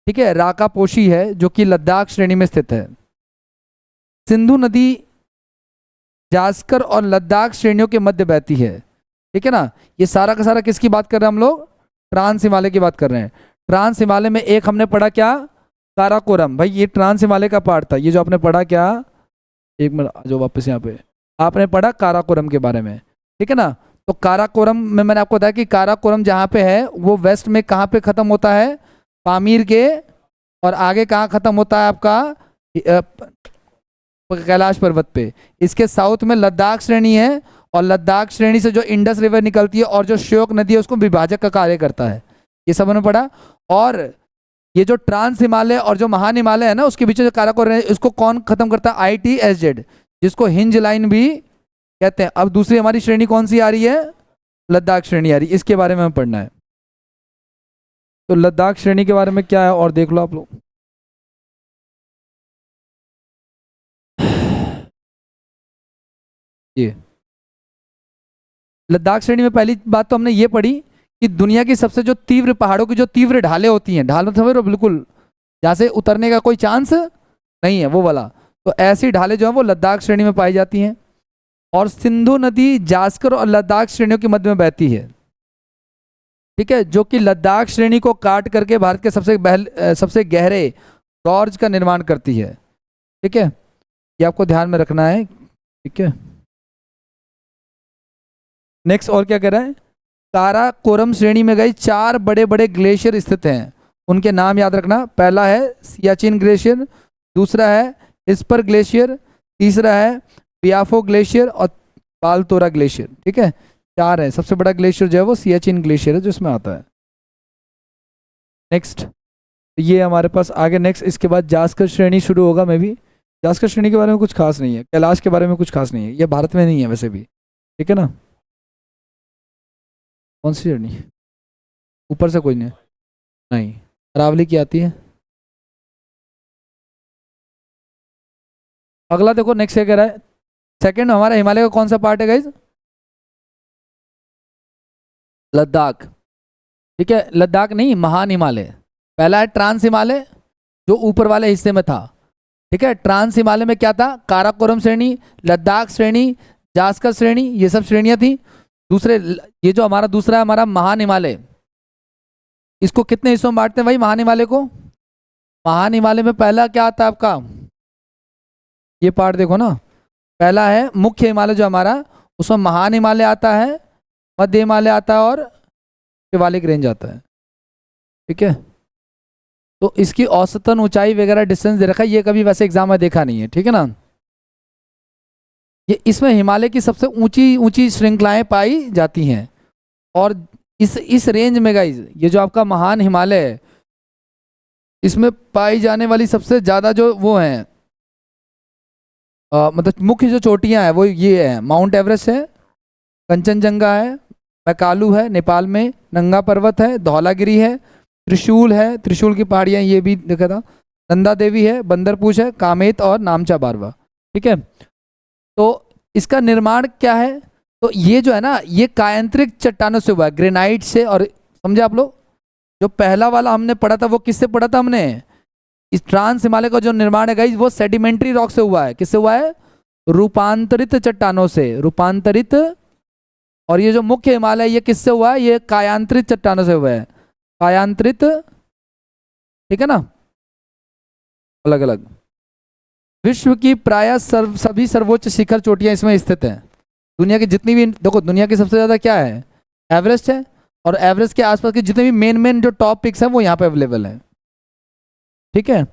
ठीक है, राकापोशी है जो कि लद्दाख श्रेणी में स्थित है। सिंधु नदी जास्कर और लद्दाख श्रेणियों के मध्य बहती है, ठीक है ना। ये सारा का सारा किसकी बात कर रहे हैं हम लोग, ट्रांस हिमालय की बात कर रहे हैं। ट्रांस हिमालय में एक हमने पढ़ा क्या, काराकोरम, भाई ये ट्रांस हिमालय का पार्ट था, ये जो आपने पढ़ा क्या, एक मिनट जो वापस यहाँ पे आपने पढ़ा काराकोरम के बारे में, ठीक है ना। तो काराकोरम में मैंने आपको बताया कि काराकोरम जहाँ पे है वो वेस्ट में कहाँ पे ख़त्म होता है, पामीर के, और आगे कहाँ ख़त्म होता है आपका, कैलाश पर्वत पे। इसके साउथ में लद्दाख श्रेणी है, और लद्दाख श्रेणी से जो इंडस रिवर निकलती है और जो श्योक नदी है उसको विभाजक का कार्य करता है, ये सब हमने पढ़ा। और ये जो ट्रांस हिमालय और जो महान हिमालय है ना उसके बीच जो काराकोरम है उसको कौन खत्म करता है, ITSZ, जिसको हिंज लाइन भी कहते हैं। अब दूसरी हमारी श्रेणी कौन सी आ रही है, लद्दाख श्रेणी आ रही है, इसके बारे में हमें पढ़ना है। तो लद्दाख श्रेणी के बारे में क्या है और देख लो आप लोग। ये लद्दाख श्रेणी में पहली बात तो हमने ये पढ़ी कि दुनिया की सबसे जो तीव्र पहाड़ों की जो तीव्र ढालें होती हैं, ढाल समझ रहे हो बिल्कुल, जहाँ से उतरने का कोई चांस नहीं है वो वाला, तो ऐसी ढालें जो है वो लद्दाख श्रेणी में पाई जाती हैं। और सिंधु नदी जास्कर और लद्दाख श्रेणियों के मध्य में बहती है, ठीक है, जो कि लद्दाख श्रेणी को काट करके भारत के सबसे गहरे गॉर्ज का निर्माण करती है, ठीक है, ये आपको ध्यान में रखना है, ठीक है। नेक्स्ट और क्या कह रहा है, काराकोरम श्रेणी में गई 4 बड़े बड़े ग्लेशियर स्थित हैं, उनके नाम याद रखना। पहला है सियाचिन ग्लेशियर, दूसरा है हिस्पर ग्लेशियर, तीसरा है पियाफो ग्लेशियर और पालतोरा ग्लेशियर, ठीक है, 4 है। सबसे बड़ा ग्लेशियर जो है वो सियाचिन ग्लेशियर है जो इसमें आता है। नेक्स्ट ये हमारे पास आगे, नेक्स्ट इसके बाद जास्कर श्रेणी शुरू होगा। मैं भी जास्कर श्रेणी के बारे में कुछ खास नहीं है, कैलाश के बारे में कुछ खास नहीं है, ये भारत में नहीं है वैसे भी, ठीक है ना। कौन सी श्रेणी, ऊपर से कोई नहीं, नहीं, अरावली की आती है। अगला देखो नेक्स्ट क्या कह रहा है, सेकंड हमारा हिमालय का कौन सा पार्ट है गाइज, लद्दाख। ठीक है, लद्दाख नहीं, महान हिमालय। पहला है ट्रांस हिमालय, जो ऊपर वाले हिस्से में था। ठीक है, ट्रांस हिमालय में क्या था, काराकोरम श्रेणी, लद्दाख श्रेणी, जास्कर श्रेणी, ये सब श्रेणियां थी। दूसरे, ये जो हमारा दूसरा है हमारा महान हिमालय, इसको कितने हिस्सों में बांटते हैं भाई महान हिमालय को? महान हिमालय में पहला क्या आता है आपका, ये पार्ट देखो ना, पहला है मुख्य हिमालय जो हमारा, उसमें महान हिमालय आता है, मध्य हिमालय आता है और शिवालिक रेंज आता है। ठीक है, तो इसकी औसतन ऊंचाई वगैरह डिस्टेंस दे रखा है, ये कभी वैसे एग्जाम में देखा नहीं है। ठीक है ना, ये इसमें हिमालय की सबसे ऊंची ऊंची श्रृंखलाएं पाई जाती हैं। और इस रेंज में गाइज, ये जो आपका महान हिमालय है, इसमें पाई जाने वाली सबसे ज़्यादा जो वो हैं, मतलब मुख्य जो चोटियां हैं वो ये है, माउंट एवरेस्ट है, कंचनजंगा है, मैकालू है नेपाल में, नंगा पर्वत है, धौलागिरी है, त्रिशूल है, त्रिशूल की पहाड़ियाँ ये भी देखा था, नंदा देवी है, बंदरपूछ है, कामेत और नामचा बारवा। ठीक है, तो इसका निर्माण क्या है, तो ये जो है ना, ये कायांतरिक चट्टानों से हुआ है, ग्रेनाइट से। और समझे आप लोग, जो पहला वाला हमने पढ़ा था वो किससे पढ़ा था हमने, इस ट्रांस हिमालय का जो निर्माण है गाइस, वो सेडिमेंट्री रॉक से हुआ है। किससे हुआ है, रूपांतरित चट्टानों से, रूपांतरित। और ये जो मुख्य हिमालय, ये किससे हुआ है, ये कायांतरित चट्टानों से हुआ है, कायांतरित। ठीक है ना, अलग अलग। विश्व की प्राय सभी सर्वोच्च शिखर चोटियां इसमें स्थित हैं। दुनिया की जितनी भी, देखो दुनिया की सबसे ज्यादा क्या है, एवरेस्ट है, और एवरेस्ट के आसपास के जितने भी मेन मेन जो टॉप पिक्स हैं वो यहाँ पे अवेलेबल हैं। ठीक है,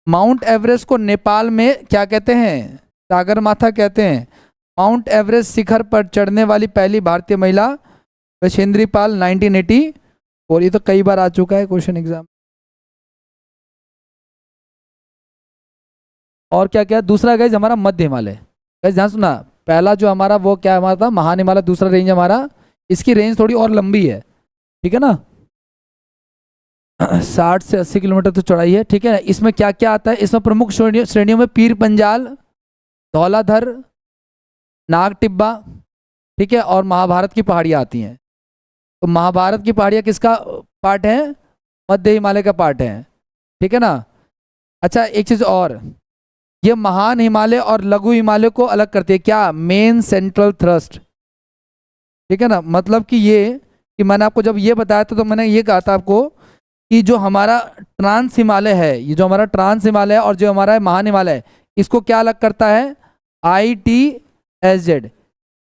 माउंट एवरेस्ट को नेपाल में क्या कहते हैं, सागरमाथा कहते हैं। माउंट एवरेस्ट शिखर पर चढ़ने वाली पहली भारतीय महिला बछेंद्री पाल 1980। और ये तो कई बार आ चुका है क्वेश्चन एग्जाम। और क्या क्या, दूसरा गाइज हमारा मध्य हिमालय। गाइज ध्यान सुना, पहला जो हमारा वो क्या हमारा था, महान हिमालय। दूसरा रेंज हमारा, इसकी रेंज थोड़ी और लंबी है। ठीक है ना, 60 से 80 किलोमीटर तो चौड़ाई है। ठीक है, इसमें क्या क्या आता है, इसमें प्रमुख श्रेणियों में पीर पंजाल, धौलाधर, नाग टिब्बा, ठीक है, और महाभारत की पहाड़ियाँ आती हैं। तो महाभारत की पहाड़ियाँ किसका पार्ट है, मध्य हिमालय का पार्ट है। ठीक है ना। अच्छा एक चीज़ और, ये महान हिमालय और लघु हिमालय को अलग करती है क्या, मेन सेंट्रल थ्रस्ट। ठीक है ना, मतलब कि ये, कि मैंने आपको जब ये बताया था तो मैंने ये कहा था आपको कि जो हमारा ट्रांस हिमालय है, ये जो हमारा ट्रांस हिमालय है और जो हमारा महान हिमालय है, इसको क्या अलग करता है, ITSZ,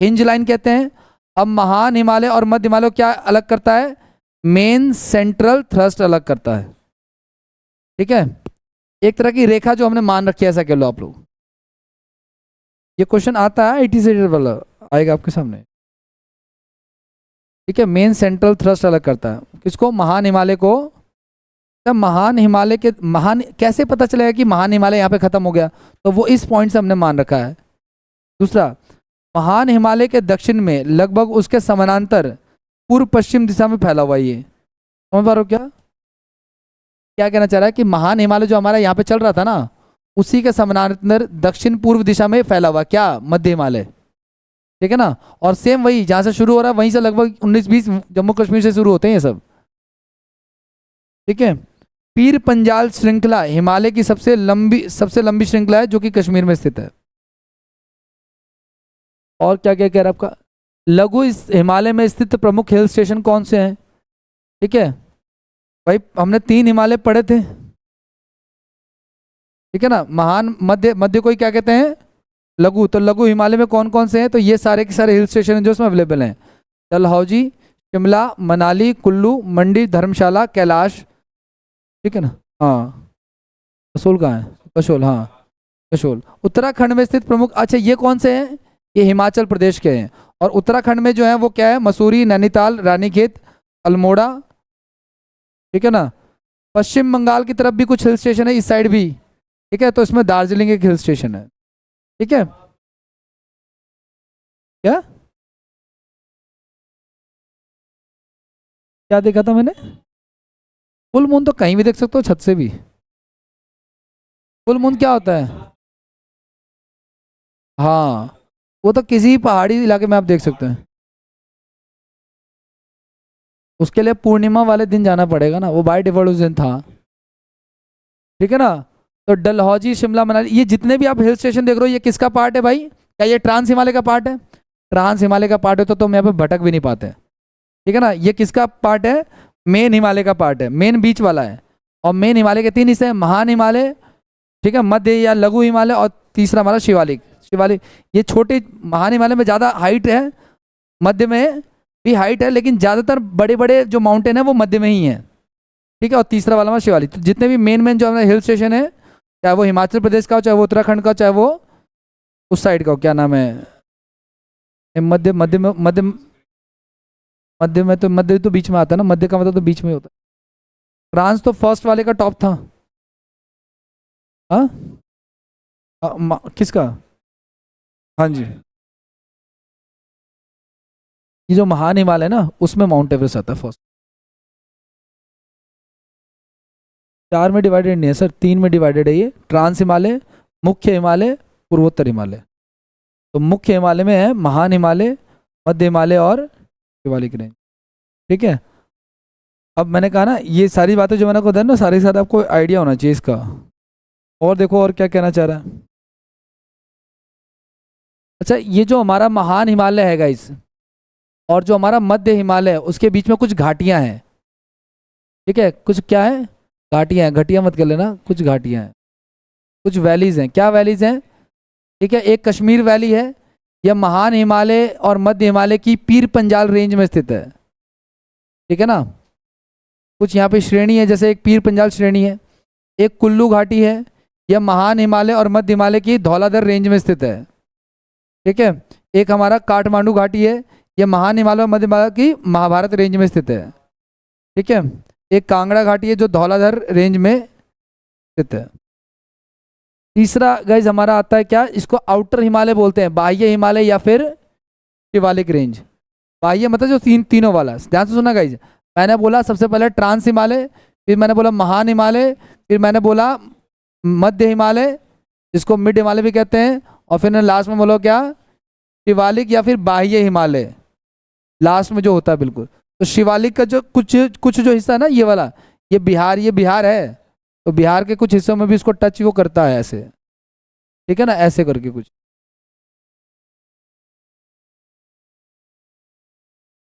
हिंज लाइन कहते हैं। अब महान हिमालय और मध्य हिमालय को क्या अलग करता है, मेन सेंट्रल थ्रस्ट अलग करता है। ठीक है, एक तरह की रेखा जो हमने मान रखी है, ऐसा कह लो आप लोग। ये क्वेश्चन आता है ITSZ वाला, आएगा आपके सामने। ठीक है, मेन सेंट्रल थ्रस्ट अलग करता है किसको, महान हिमालय को। तब महान हिमालय के, महान कैसे पता चलेगा कि महान हिमालय यहाँ पे खत्म हो गया, तो वो इस पॉइंट से हमने मान रखा है। दूसरा, महान हिमालय के दक्षिण में लगभग उसके समानांतर पूर्व पश्चिम दिशा में फैला हुआ, ये समझ पा रहे हो क्या, क्या कहना चाह रहा है कि महान हिमालय जो हमारा यहाँ पे चल रहा था ना, उसी के समानांतर दक्षिण पूर्व दिशा में फैला हुआ क्या, मध्य हिमालय। ठीक है ना, और सेम वही जहाँ से शुरू हो रहा है वहीं से लगभग 19-20 जम्मू कश्मीर से शुरू होते हैं ये सब। ठीक है, पीर पंजाल श्रृंखला हिमालय की सबसे लंबी श्रृंखला है जो कि कश्मीर में स्थित है। और क्या क्या कह रहा है आपका, लघु इस हिमालय में स्थित प्रमुख हिल स्टेशन कौन से हैं। ठीक है भाई, हमने 3 हिमालय पढ़े थे। ठीक है ना, महान, मध्य, मध्य को ही क्या कहते हैं, लघु। तो लघु हिमालय में कौन कौन से हैं, तो ये सारे के सारे हिल स्टेशन हैं जो उसमें अवेलेबल हैं, डलहौजी, शिमला, मनाली, कुल्लू, मंडी, धर्मशाला, कैलाश। ठीक है ना, हाँ, कसोल कहाँ है, कसोल, हाँ कसोल उत्तराखंड में स्थित प्रमुख। अच्छा ये कौन से हैं, ये हिमाचल प्रदेश के हैं। और उत्तराखंड में जो है वो क्या है, मसूरी, नैनीताल, रानीखेत, अल्मोड़ा। ठीक है ना, पश्चिम बंगाल की तरफ भी कुछ हिल स्टेशन है, इस साइड भी। ठीक है, तो इसमें दार्जिलिंग एक हिल स्टेशन है। ठीक है, क्या क्या देखा था मैंने, फुल मून तो कहीं भी देख सकते हो, छत से भी। फुल मून क्या होता है, हाँ वो तो किसी पहाड़ी इलाके में आप देख सकते हैं। उसके लिए पूर्णिमा वाले दिन जाना पड़ेगा ना, वो बाय डिफॉल्ट उस दिन था। ठीक है ना। तो डलहौजी, शिमला, मनाली, ये जितने भी आप हिल स्टेशन देख रहे हो, ये किसका पार्ट है भाई? क्या ये ट्रांस हिमालय का पार्ट है? ट्रांस हिमालय का पार्ट है तो तुम यहाँ पे भटक भी नहीं पाते। ठीक है ना। ये किसका पार्ट है? मेन हिमालय का पार्ट है, मेन बीच वाला है। और मेन हिमालय के 3 हिस्से हैं, महान हिमालय, ठीक है, मध्य या लघु हिमालय, और तीसरा हमारा शिवालिक। शिवालिक ये छोटे, महान हिमालय में ज़्यादा हाइट है, मध्य में भी हाइट है, लेकिन ज़्यादातर बड़े बड़े जो माउंटेन है वो मध्य में ही है। ठीक है। और तीसरा वाला हमारा शिवालिक। तो जितने भी मेन मेन जो हमारे हिल स्टेशन है, चाहे वो हिमाचल प्रदेश का हो, चाहे वो उत्तराखंड का हो, चाहे वो उस साइड का हो, क्या नाम है, मध्य मध्य में, मध्य तो बीच में आता है ना, मध्य का मतलब तो बीच में होता है। फ्रांस तो फर्स्ट वाले का टॉप था। हाँ, किसका? हाँ जी, ये जो महान हिमालय है ना, उसमें माउंट एवरेस्ट आता है फर्स्ट। 4 में डिवाइडेड नहीं है सर, 3 में डिवाइडेड है ये। ट्रांस हिमालय, मुख्य हिमालय, पूर्वोत्तर हिमालय। तो मुख्य हिमालय में है महान हिमालय, मध्य हिमालय और शिवालिक रेंज। ठीक है। अब मैंने कहा ना, ये सारी बातें जो मैंने को बताया ना, सारी साथ आपको आइडिया होना चाहिए इसका। और देखो और क्या कहना चाह रहा है। अच्छा, ये जो हमारा महान हिमालय है गाइस, और जो हमारा मध्य हिमालय है, उसके बीच में कुछ घाटियां हैं। ठीक है, कुछ क्या है? घाटियां हैं, घटिया मत कर लेना, कुछ घाटियां हैं, कुछ वैलीज हैं। क्या वैलीज हैं? ठीक है, एक कश्मीर वैली है, यह महान हिमालय और मध्य हिमालय की पीर पंजाल रेंज में स्थित है। ठीक है ना। कुछ यहाँ पे श्रेणी है, जैसे एक पीर पंजाल श्रेणी है, एक कुल्लू घाटी है, यह महान हिमालय और मध्य हिमालय की धौलाधर रेंज में स्थित है। ठीक है। एक हमारा काठमांडू घाटी है, यह महान हिमालय और मध्य हिमालय की महाभारत रेंज में स्थित है। ठीक है। एक कांगड़ा घाटी है जो धौलाधर रेंज में स्थित है। तीसरा गाइज हमारा आता है क्या, इसको आउटर हिमालय बोलते हैं, बाह्य हिमालय या फिर शिवालिक रेंज। बाह्य मतलब जो तीनों वाला, ध्यान से सुना गाइज। मैंने बोला सबसे पहले ट्रांस हिमालय, फिर मैंने बोला महान हिमालय, फिर मैंने बोला मध्य हिमालय, जिसको मिड हिमालय भी कहते हैं, और फिर लास्ट में बोलो क्या, शिवालिक या फिर बाह्य हिमालय, लास्ट में जो होता है बिल्कुल। तो शिवालिक का जो कुछ कुछ जो हिस्सा है ना, ये वाला, ये बिहार है, तो बिहार के कुछ हिस्सों में भी इसको टच वो करता है ऐसे। ठीक है ना, ऐसे करके कुछ।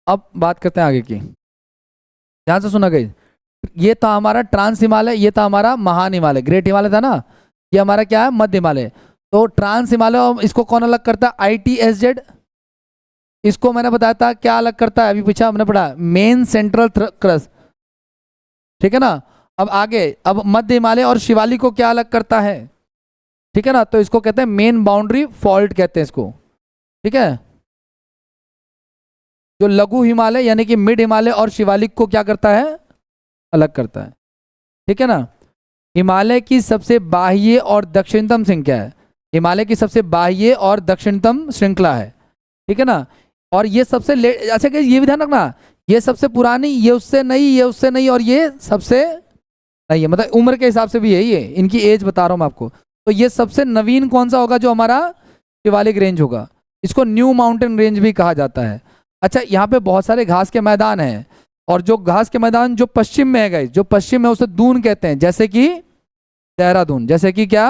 अब बात करते हैं आगे की, ध्यान से सुना गई। ये था हमारा ट्रांस हिमालय, ये था हमारा महान हिमालय, ग्रेट हिमालय था ना, ये हमारा क्या है, मध्य हिमालय। तो ट्रांस हिमालय, इसको कौन अलग करता है? ITSZ। इसको मैंने बताया था क्या अलग करता है, अभी पीछे हमने पढ़ा, मेन सेंट्रल क्रस्ट। ठीक है ना। अब आगे, अब मध्य हिमालय और शिवालिक को क्या अलग करता है? ठीक है ना, तो इसको कहते हैं मेन बाउंड्री फॉल्ट कहते हैं इसको। ठीक है। जो लघु हिमालय यानी कि मिड हिमालय और शिवालिक को क्या करता है, अलग करता है। ठीक है ना। हिमालय की सबसे बाह्य और दक्षिणतम श्रृंखला है, हिमालय की सबसे बाह्य और दक्षिणतम श्रृंखला है। ठीक है ना। और ये सबसे अच्छा कि ये भी ध्यान रखना, ये सबसे पुरानी, ये उससे नहीं, ये उससे नहीं, और ये सबसे नहीं है, मतलब उम्र के हिसाब से भी है, ये इनकी एज बता रहा हूँ मैं आपको। तो ये सबसे नवीन कौन सा होगा? जो हमारा शिवालिक रेंज होगा। इसको न्यू माउंटेन रेंज भी कहा जाता है। अच्छा, यहाँ पे बहुत सारे घास के मैदान हैं, और जो घास के मैदान जो पश्चिम में है गाइस, जो पश्चिम में उसे दून कहते हैं, जैसे कि देहरादून, जैसे कि क्या,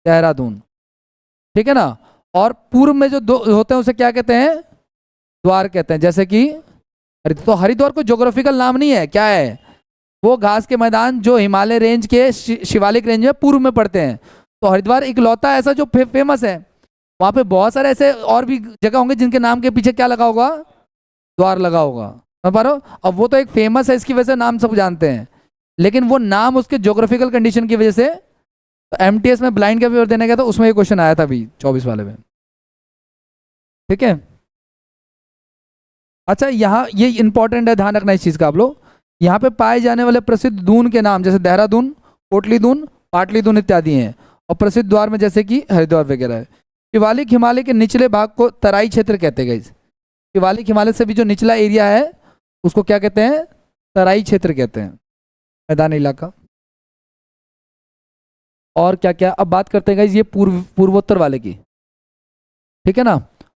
देहरादून। ठीक है ना। और पूर्व में जो होते हैं उसे क्या कहते हैं? द्वार कहते हैं, जैसे कि तो हरिद्वार को ज्योग्राफिकल नाम नहीं है, क्या है वो, घास के मैदान जो हिमालय रेंज के शिवालिक रेंज में पूर्व में पड़ते हैं। तो हरिद्वार इकलौता ऐसा जो फेमस है। वहाँ पे बहुत सारे ऐसे और भी जगह होंगे जिनके नाम के पीछे क्या लगा होगा, द्वार लगा होगा, समझ पा रहे हो। अब वो तो एक फेमस है, इसकी वजह से नाम सब जानते हैं, लेकिन वो नाम उसके ज्योग्राफिकल कंडीशन की वजह से। तो MTS में ब्लाइंड का पेपर देने गया था, उसमें ये क्वेश्चन आया था अभी 24 वाले में। ठीक है। अच्छा, यहाँ ये इंपॉर्टेंट है, ध्यान रखना इस चीज़ का आप लोग। यहाँ पे पाए जाने वाले प्रसिद्ध दून के नाम जैसे देहरादून, कोटली दून, पाटली दून इत्यादि हैं, और प्रसिद्ध द्वार में जैसे कि हरिद्वार वगैरह है। शिवालिक हिमालय के निचले भाग को तराई क्षेत्र कहते हैं। शिवालिक हिमालय से भी जो निचला एरिया है उसको क्या कहते हैं? तराई क्षेत्र कहते हैं, मैदानी इलाका। और क्या क्या, अब बात करते हैं गाइज ये पूर्वोत्तर वाले की। ठीक है ना।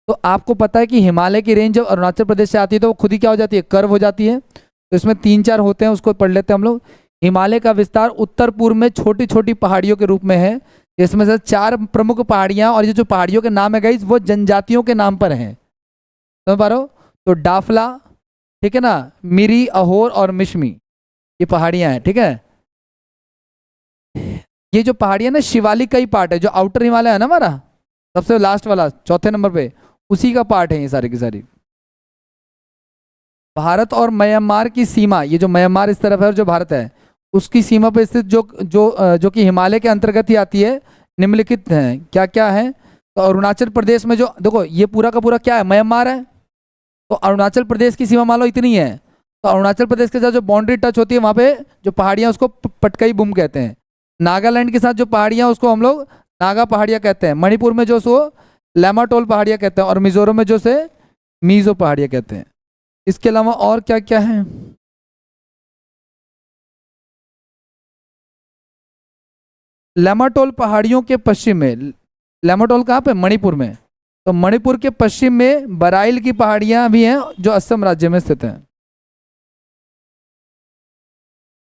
तो आपको पता है कि हिमालय की रेंज जब अरुणाचल प्रदेश से आती है तो वो खुद ही क्या हो जाती है, कर्व हो जाती है। तो इसमें 3-4 होते हैं, उसको पढ़ लेते हैं हम लोग। हिमालय का विस्तार उत्तर पूर्व में छोटी छोटी पहाड़ियों के रूप में है। इसमें से 4 प्रमुख पहाड़ियां, और ये जो पहाड़ियों के नाम है गाइस वो जनजातियों के नाम पर हैं, समझ पा रहे हो। तो डाफला, ठीक है ना, मिरी, अहोर और मिशमी, ये पहाड़ियां हैं, ठीक है। ये जो पहाड़ियां ना शिवालिक का ही पार्ट है, जो आउटर हिमालय है ना हमारा सबसे लास्ट वाला चौथे नंबर पे, उसी का पार्ट है ये सारी की सारी। भारत और म्यांमार की सीमा, ये जो म्यांमार इस तरफ है और जो भारत है उसकी सीमा पर स्थित जो जो जो कि हिमालय के अंतर्गत ही आती है, निम्नलिखित हैं, क्या क्या है। तो अरुणाचल प्रदेश में जो देखो ये पूरा का पूरा क्या है, म्यांमार है। तो अरुणाचल प्रदेश की सीमा मान लो इतनी है, तो अरुणाचल प्रदेश के साथ जो बाउंड्री टच होती है वहां पे जो पहाड़ियां उसको पटकई बुम कहते हैं। नागालैंड के साथ जो पहाड़ियां उसको हम लोग नागा पहाड़ियां कहते हैं। मणिपुर में जो सो लैमाटोल पहाड़ियां कहते हैं, और मिजोरम में जो से मीजो पहाड़ियां कहते हैं। इसके अलावा और क्या क्या है, लैमाटोल पहाड़ियों के पश्चिम में, लैमाटोल कहाँ पे, मणिपुर में। तो मणिपुर के पश्चिम में बराइल की पहाड़ियां भी हैं जो असम राज्य में स्थित हैं,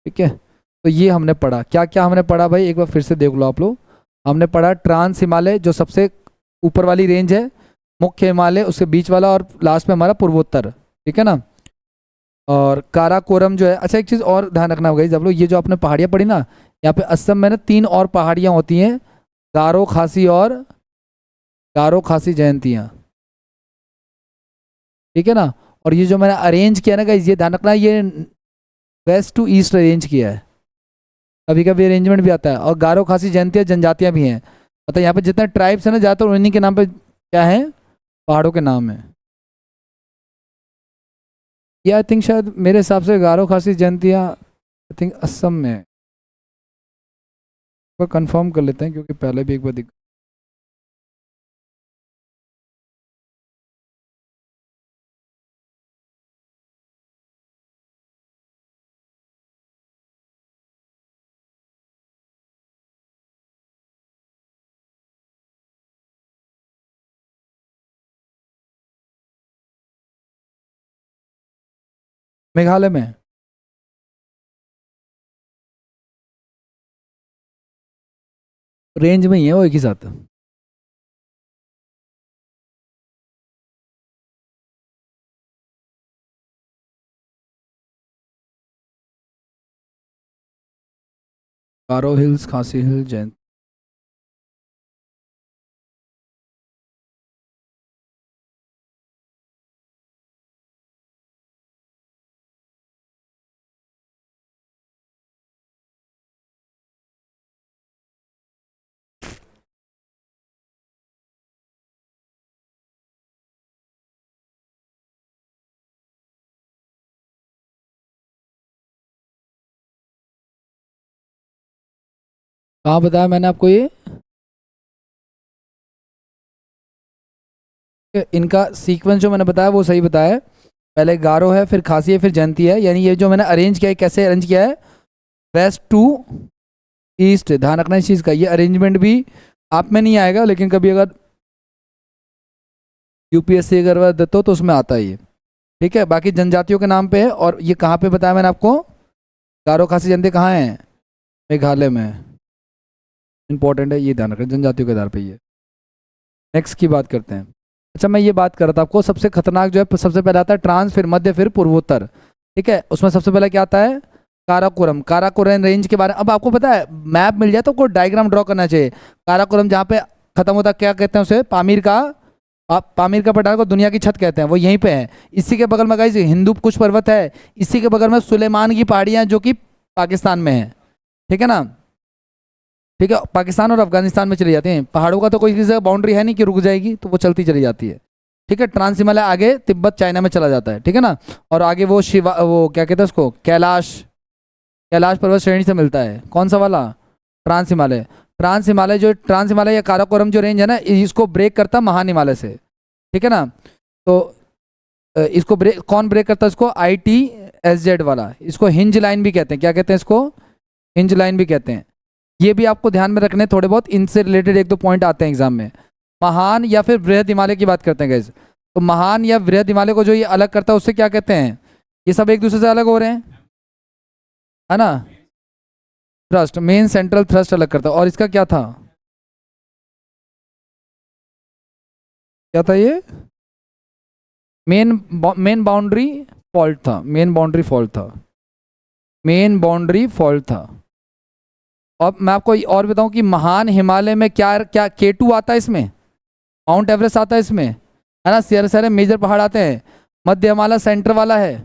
ठीक है। तो ये हमने पढ़ा, क्या क्या हमने पढ़ा भाई, एक बार फिर से देख लो आप लोग। हमने पढ़ा ट्रांस हिमालय जो सबसे ऊपर वाली रेंज है, मुख्य हिमालय उसके बीच वाला, और लास्ट में हमारा पूर्वोत्तर, ठीक है ना। और काराकोरम जो है, अच्छा एक चीज़ और ध्यान रखना होगा जब लोग, ये जो आपने पहाड़ियाँ पढ़ी ना, यहाँ पे असम में ना 3 और पहाड़ियाँ होती हैं, गारो खासी और गारो खासी जयंतियाँ, ठीक है ना। और ये जो मैंने अरेंज किया ना गाइस, ये ध्यान रखना, ये वेस्ट टू ईस्ट अरेंज किया है, कभी कभी अरेंजमेंट भी आता है। और गारो खासी जयंतियाँ जनजातियाँ भी हैं, मतलब यहाँ पे जितने ट्राइब्स हैं ना ज़्यादातर उन्हीं के नाम पे क्या है, पहाड़ों के नाम है। ये आई थिंक शायद मेरे हिसाब से गारो खासी जयंतियाँ आई थिंक असम में है, कंफर्म कर लेते हैं क्योंकि पहले भी एक बार मेघालय में है। रेंज में ही है वो एक ही साथ। गारो हिल्स, खासी हिल, जैन। कहाँ बताया मैंने आपको ये, इनका सीक्वेंस जो मैंने बताया वो सही बताया है। पहले गारो है, फिर खासी है, फिर जयंती है। यानी ये जो मैंने अरेंज किया है, कैसे अरेंज किया है, वेस्ट टू ईस्ट। ध्यान रखना इस चीज़ का, ये अरेंजमेंट भी आप में नहीं आएगा, लेकिन कभी अगर यूपीएससी अगर देते हो तो उसमें आता है ये, ठीक है। बाकी जनजातियों के नाम पे है। और ये कहाँ पे बताया मैंने आपको, गारो खासी जयंती कहाँ है, मेघालय में। इंपॉर्टेंट है, ये ध्यान रखें, जनजातियों के आधार पे ये। नेक्स्ट की बात करते हैं। अच्छा मैं ये बात कर रहा था आपको, सबसे खतरनाक जो है सबसे पहले आता है ट्रांस, फिर मध्य, फिर पूर्वोत्तर, ठीक है। उसमें सबसे पहले क्या आता है, काराकोरम। काराकोरम रेंज के बारे में अब आपको पता है, मैप मिल जाए तो कोई डायग्राम ड्रॉ करना चाहिए। काराकोरम जहाँ पे खत्म होता है, क्या कहते हैं उसे, पामीर का, पामीर का पठार को दुनिया की छत कहते हैं, वो यहीं पे है। इसी के बगल में गाइस हिंदू कुछ पर्वत है, इसी के बगल में सुलेमान की पहाड़ियाँ जो कि पाकिस्तान में है, ठीक है ना। ठीक है, पाकिस्तान और अफगानिस्तान में चली जाती हैं। पहाड़ों का तो कोई किसी बाउंड्री है नहीं कि रुक जाएगी, तो वो चलती चली जाती है, ठीक है। ट्रांस हिमालय आगे तिब्बत चाइना में चला जाता है, ठीक है ना। और आगे वो शिवा, वो क्या कहते हैं उसको, कैलाश, कैलाश पर्वत श्रेणी से मिलता है। कौन सा वाला, ट्रांस हिमालय। ट्रांस हिमालय जो, ट्रांस हिमालय या काराकोरम जो रेंज है ना, इसको ब्रेक करता है महान हिमालय से, ठीक है ना। तो इसको ब्रेक कौन ब्रेक करता है, इसको ITSZ वाला, इसको हिंज लाइन भी कहते हैं। क्या कहते हैं इसको, हिंज लाइन भी कहते हैं। ये भी आपको ध्यान में रखने थोड़े बहुत, इनसे रिलेटेड 1-2 पॉइंट आते हैं एग्जाम में। महान या फिर बृहद हिमालय की बात करते हैं गाइस। तो महान या बृहद हिमालय को जो ये अलग करता है उससे क्या कहते हैं? ये सब एक दूसरे से अलग हो रहे हैं, है ना। थ्रस्ट, मेन सेंट्रल थ्रस्ट अलग करता है। और इसका क्या था, क्या था ये? मेन मेन बाउंड्री फॉल्ट था, मेन बाउंड्री फॉल्ट था, मेन बाउंड्री फॉल्ट था। और मैं आपको और बताऊं कि महान हिमालय में क्या क्या K2 आता है इसमें, माउंट एवरेस्ट आता है इसमें, है ना। सारे सारे मेजर पहाड़ आते हैं, मध्य हिमालय सेंटर वाला है,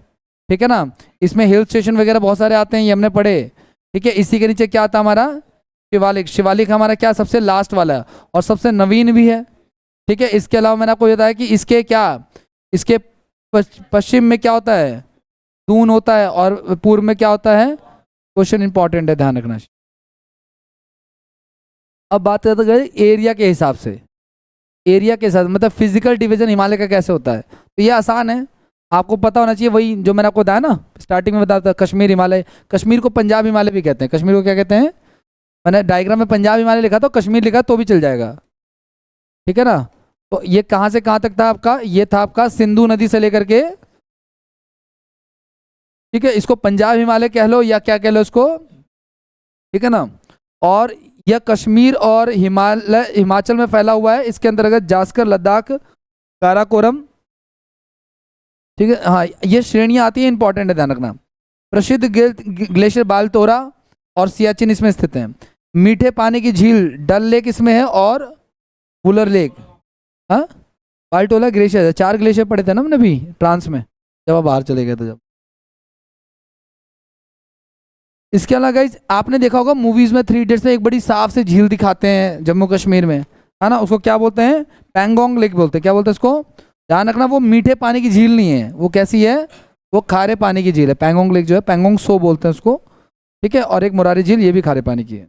ठीक है ना। इसमें हिल स्टेशन वगैरह बहुत सारे आते हैं, ये हमने पढ़े, ठीक है। इसी के नीचे क्या आता है हमारा, शिवालिक। शिवालिक हमारा क्या सबसे लास्ट वाला है और सबसे नवीन भी है, ठीक है। इसके अलावा मैंने आपको बताया कि इसके क्या, इसके पश्चिम में क्या होता है, दून होता है, और पूर्व में क्या होता है। क्वेश्चन इंपॉर्टेंट है, ध्यान रखना। अब बात करते हैं एरिया के हिसाब से, एरिया के साथ मतलब फिजिकल डिवीजन हिमालय का कैसे होता है। तो ये आसान है, आपको पता होना चाहिए, वही जो मैंने आपको बताया ना स्टार्टिंग में बताया था, कश्मीर हिमालय। कश्मीर को पंजाब हिमालय भी कहते हैं। कश्मीर को क्या कहते हैं, मैंने डायग्राम में पंजाब हिमालय लिखा तो कश्मीर लिखा तो भी चल जाएगा, ठीक है ना। तो ये कहाँ से कहाँ तक था आपका, ये था आपका सिंधु नदी से लेकर के, ठीक है। इसको पंजाब हिमालय कह लो या क्या कह लो इसको, ठीक है ना। और यह कश्मीर और हिमालय हिमाचल में फैला हुआ है। इसके अंतर्गत जास्कर, लद्दाख, काराकोरम, ठीक है। हाँ, ये श्रेणियाँ आती हैं, इंपॉर्टेंट है, ध्यान रखना। प्रसिद्ध ग्लेशियर बालतोरा और सियाचिन इसमें स्थित हैं। मीठे पानी की झील डल लेक इसमें है और वुलर लेक। हाँ, बालटोला ग्लेशियर है, 4 ग्लेशियर पड़े थे ना हमने भी ट्रांस में जब आप बाहर चले गए थे जब। इसके अलावा गाइस आपने देखा होगा मूवीज में, 3 इडियट्स में एक बड़ी साफ से झील दिखाते हैं जम्मू कश्मीर में, है ना। उसको क्या बोलते हैं, पैंगोंग लेक बोलते हैं। क्या बोलते हैं उसको, ध्यान रखना, वो मीठे पानी की झील नहीं है, वो कैसी है, वो खारे पानी की झील है। पैंगोंग लेक जो है, पैंगोंग सो बोलते हैं उसको, ठीक है। और एक मुरारी झील, ये भी खारे पानी की है।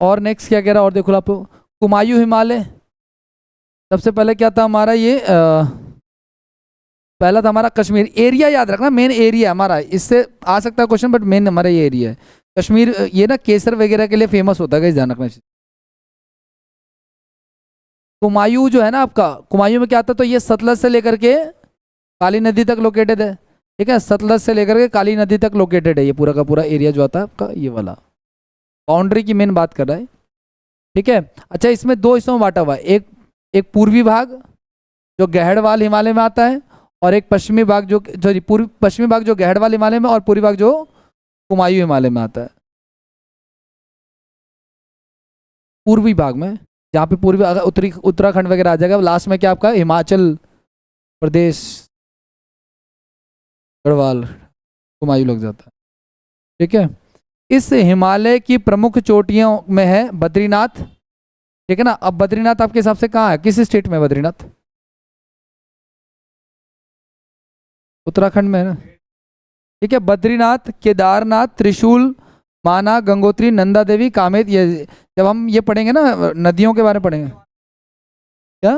और नेक्स्ट क्या कह रहा है, और देखो आप, कुमायूं हिमालय। सबसे पहले क्या था हमारा ये पहला था हमारा कश्मीर। एरिया याद रखना, मेन एरिया हमारा, इससे आ सकता है क्वेश्चन, बट मेन हमारा ये एरिया है कश्मीर। ये ना केसर वगैरह के लिए फेमस होता है गाइस, ध्यान रखना। कुमायूं जो है ना आपका, कुमायूं में क्या आता है, तो ये सतलज से लेकर के काली नदी तक लोकेटेड है, ठीक है। सतलज से लेकर के काली नदी तक लोकेटेड है ये पूरा का पूरा एरिया जो आता है आपका, ये वाला बाउंड्री की मेन बात कर रहा है, ठीक है। अच्छा, इसमें 2 हिस्सों में बांटा हुआ है, एक एक पूर्वी भाग जो गहड़वाल हिमालय में आता है, और एक पश्चिमी भाग जो पूर्वी पश्चिमी भाग जो गहड़वाल हिमालय में, और पूर्वी भाग जो कुमायूं हिमालय में आता है। पूर्वी भाग में, जहाँ पे पूर्वी उत्तरी उत्तराखंड वगैरह आ जाएगा, लास्ट में क्या आपका हिमाचल प्रदेश, गढ़वाल, कुमायूं लग जाता है, ठीक है। इस हिमालय की प्रमुख चोटियों में है बद्रीनाथ, ठीक है ना। अब बद्रीनाथ आपके हिसाब से कहाँ है, किस स्टेट में बद्रीनाथ, उत्तराखंड में है ना, ठीक है। बद्रीनाथ, केदारनाथ, त्रिशूल, माना, गंगोत्री, नंदा देवी, कामेत, ये जब हम ये पढ़ेंगे ना नदियों के बारे में पढ़ेंगे, क्या,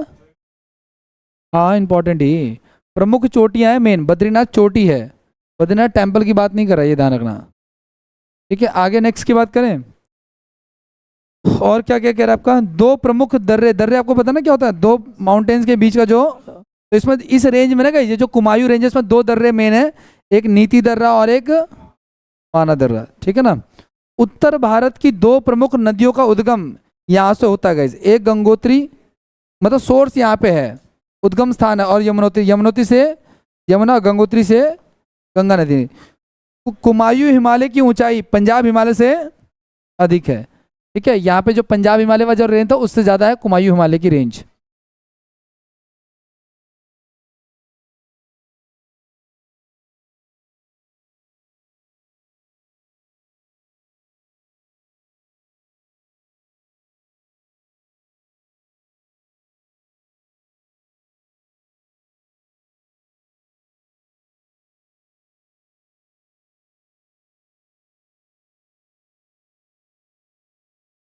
हाँ इंपॉर्टेंट ही। प्रमुख चोटियां हैं, मेन बद्रीनाथ चोटी है, बद्रीनाथ टेम्पल की बात नहीं कर रहा है, ये ध्यान रखना, ठीक है। आगे नेक्स्ट की बात करें, और क्या क्या कह रहा है आपका, 2 प्रमुख दर्रे। दर्रे आपको पता ना क्या होता है, 2 माउंटेन्स के बीच का जो, तो इसमें इस रेंज में ना ये जो कुमायूं रेंज है, इसमें 2 दर्रे मेन है, एक नीति दर्रा और एक माना दर्रा, ठीक है ना। उत्तर भारत की 2 प्रमुख नदियों का उद्गम यहाँ से होता है गाइस, एक गंगोत्री, मतलब सोर्स यहाँ पे है, उद्गम स्थान है, और यमुनोत्री, यमुनोत्री से यमुना, गंगोत्री से गंगा नदी। कुमायूं हिमालय की ऊंचाई पंजाब हिमालय से अधिक है, ठीक है। यहाँ पे जो पंजाब हिमालय वाला जो रेंज था उससे ज्यादा है कुमायूं हिमालय की रेंज।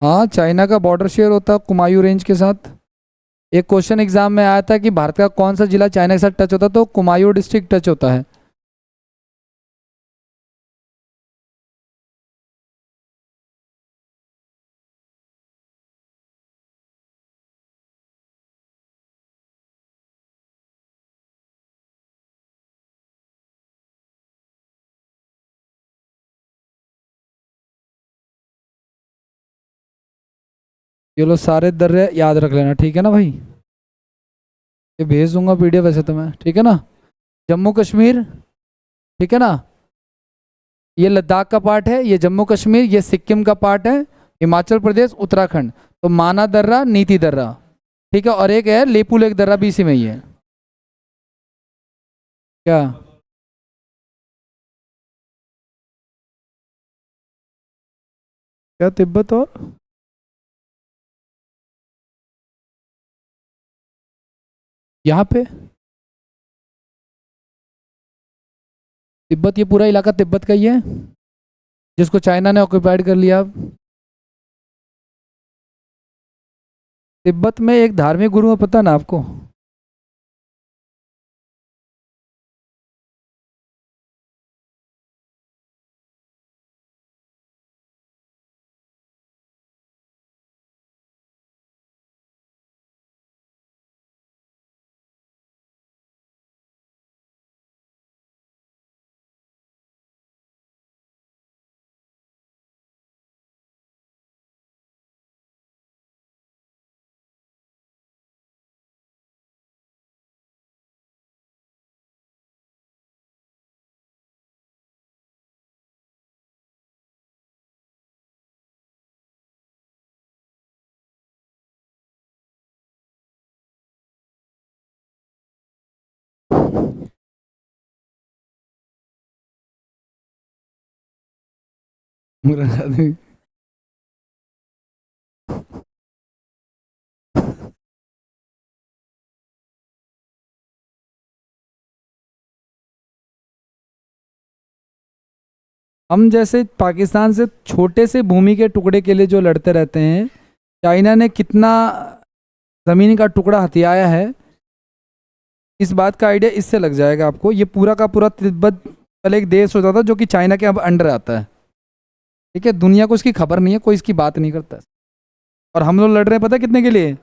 हाँ, चाइना का बॉर्डर शेयर होता है कुमायूं रेंज के साथ। एक क्वेश्चन एग्जाम में आया था कि भारत का कौन सा जिला चाइना के साथ टच होता है, तो कुमायूं डिस्ट्रिक्ट टच होता है। ये लो सारे दर्रे याद रख लेना, ठीक है ना भाई। ये भेज दूंगा पीडीएफ वैसे तो मैं, ठीक है ना। जम्मू कश्मीर, ठीक है ना। ये लद्दाख का पार्ट है, ये जम्मू कश्मीर, ये सिक्किम का पार्ट है, हिमाचल प्रदेश, उत्तराखंड। तो माना दर्रा, नीति दर्रा, ठीक है। और एक है लेपू लेक दर्रा भी इसी में ही है। क्या क्या तिब्बत और यहाँ पे तिब्बत, ये पूरा इलाका तिब्बत का ही है जिसको चाइना ने ऑक्यूपाइड कर लिया अब। तिब्बत में एक धार्मिक गुरु है, पता है ना आपको। मुराद आदमी। हम जैसे पाकिस्तान से छोटे से भूमि के टुकड़े के लिए जो लड़ते रहते हैं, चाइना ने कितना ज़मीन का टुकड़ा हथियाया है, इस बात का आइडिया इससे लग जाएगा आपको। ये पूरा का पूरा तिब्बत पहले एक देश होता था जो कि चाइना के अब अंडर आता है, ठीक है। दुनिया को इसकी खबर नहीं है, कोई इसकी बात नहीं करता। और हम लोग लड़ रहे हैं पता है कितने के लिए,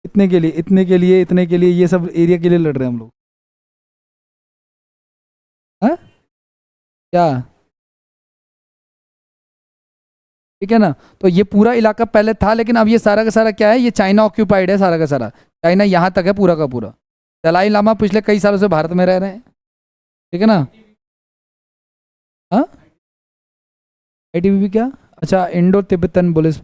इतने के लिए, इतने के लिए, इतने के लिए, ये सब एरिया के लिए लड़ रहे हैं हम लोग। हाँ क्या, ठीक है ना। तो ये पूरा इलाका पहले था, लेकिन अब ये सारा का सारा क्या है, ये चाइना ऑक्यूपाइड है सारा का सारा। चाइना यहाँ तक है पूरा का पूरा। दलाई लामा पिछले कई सालों से भारत में रह रहे हैं, ठीक है ना। हाँ आईटीबीपी क्या, अच्छा इंडो तिब्बतन पुलिस।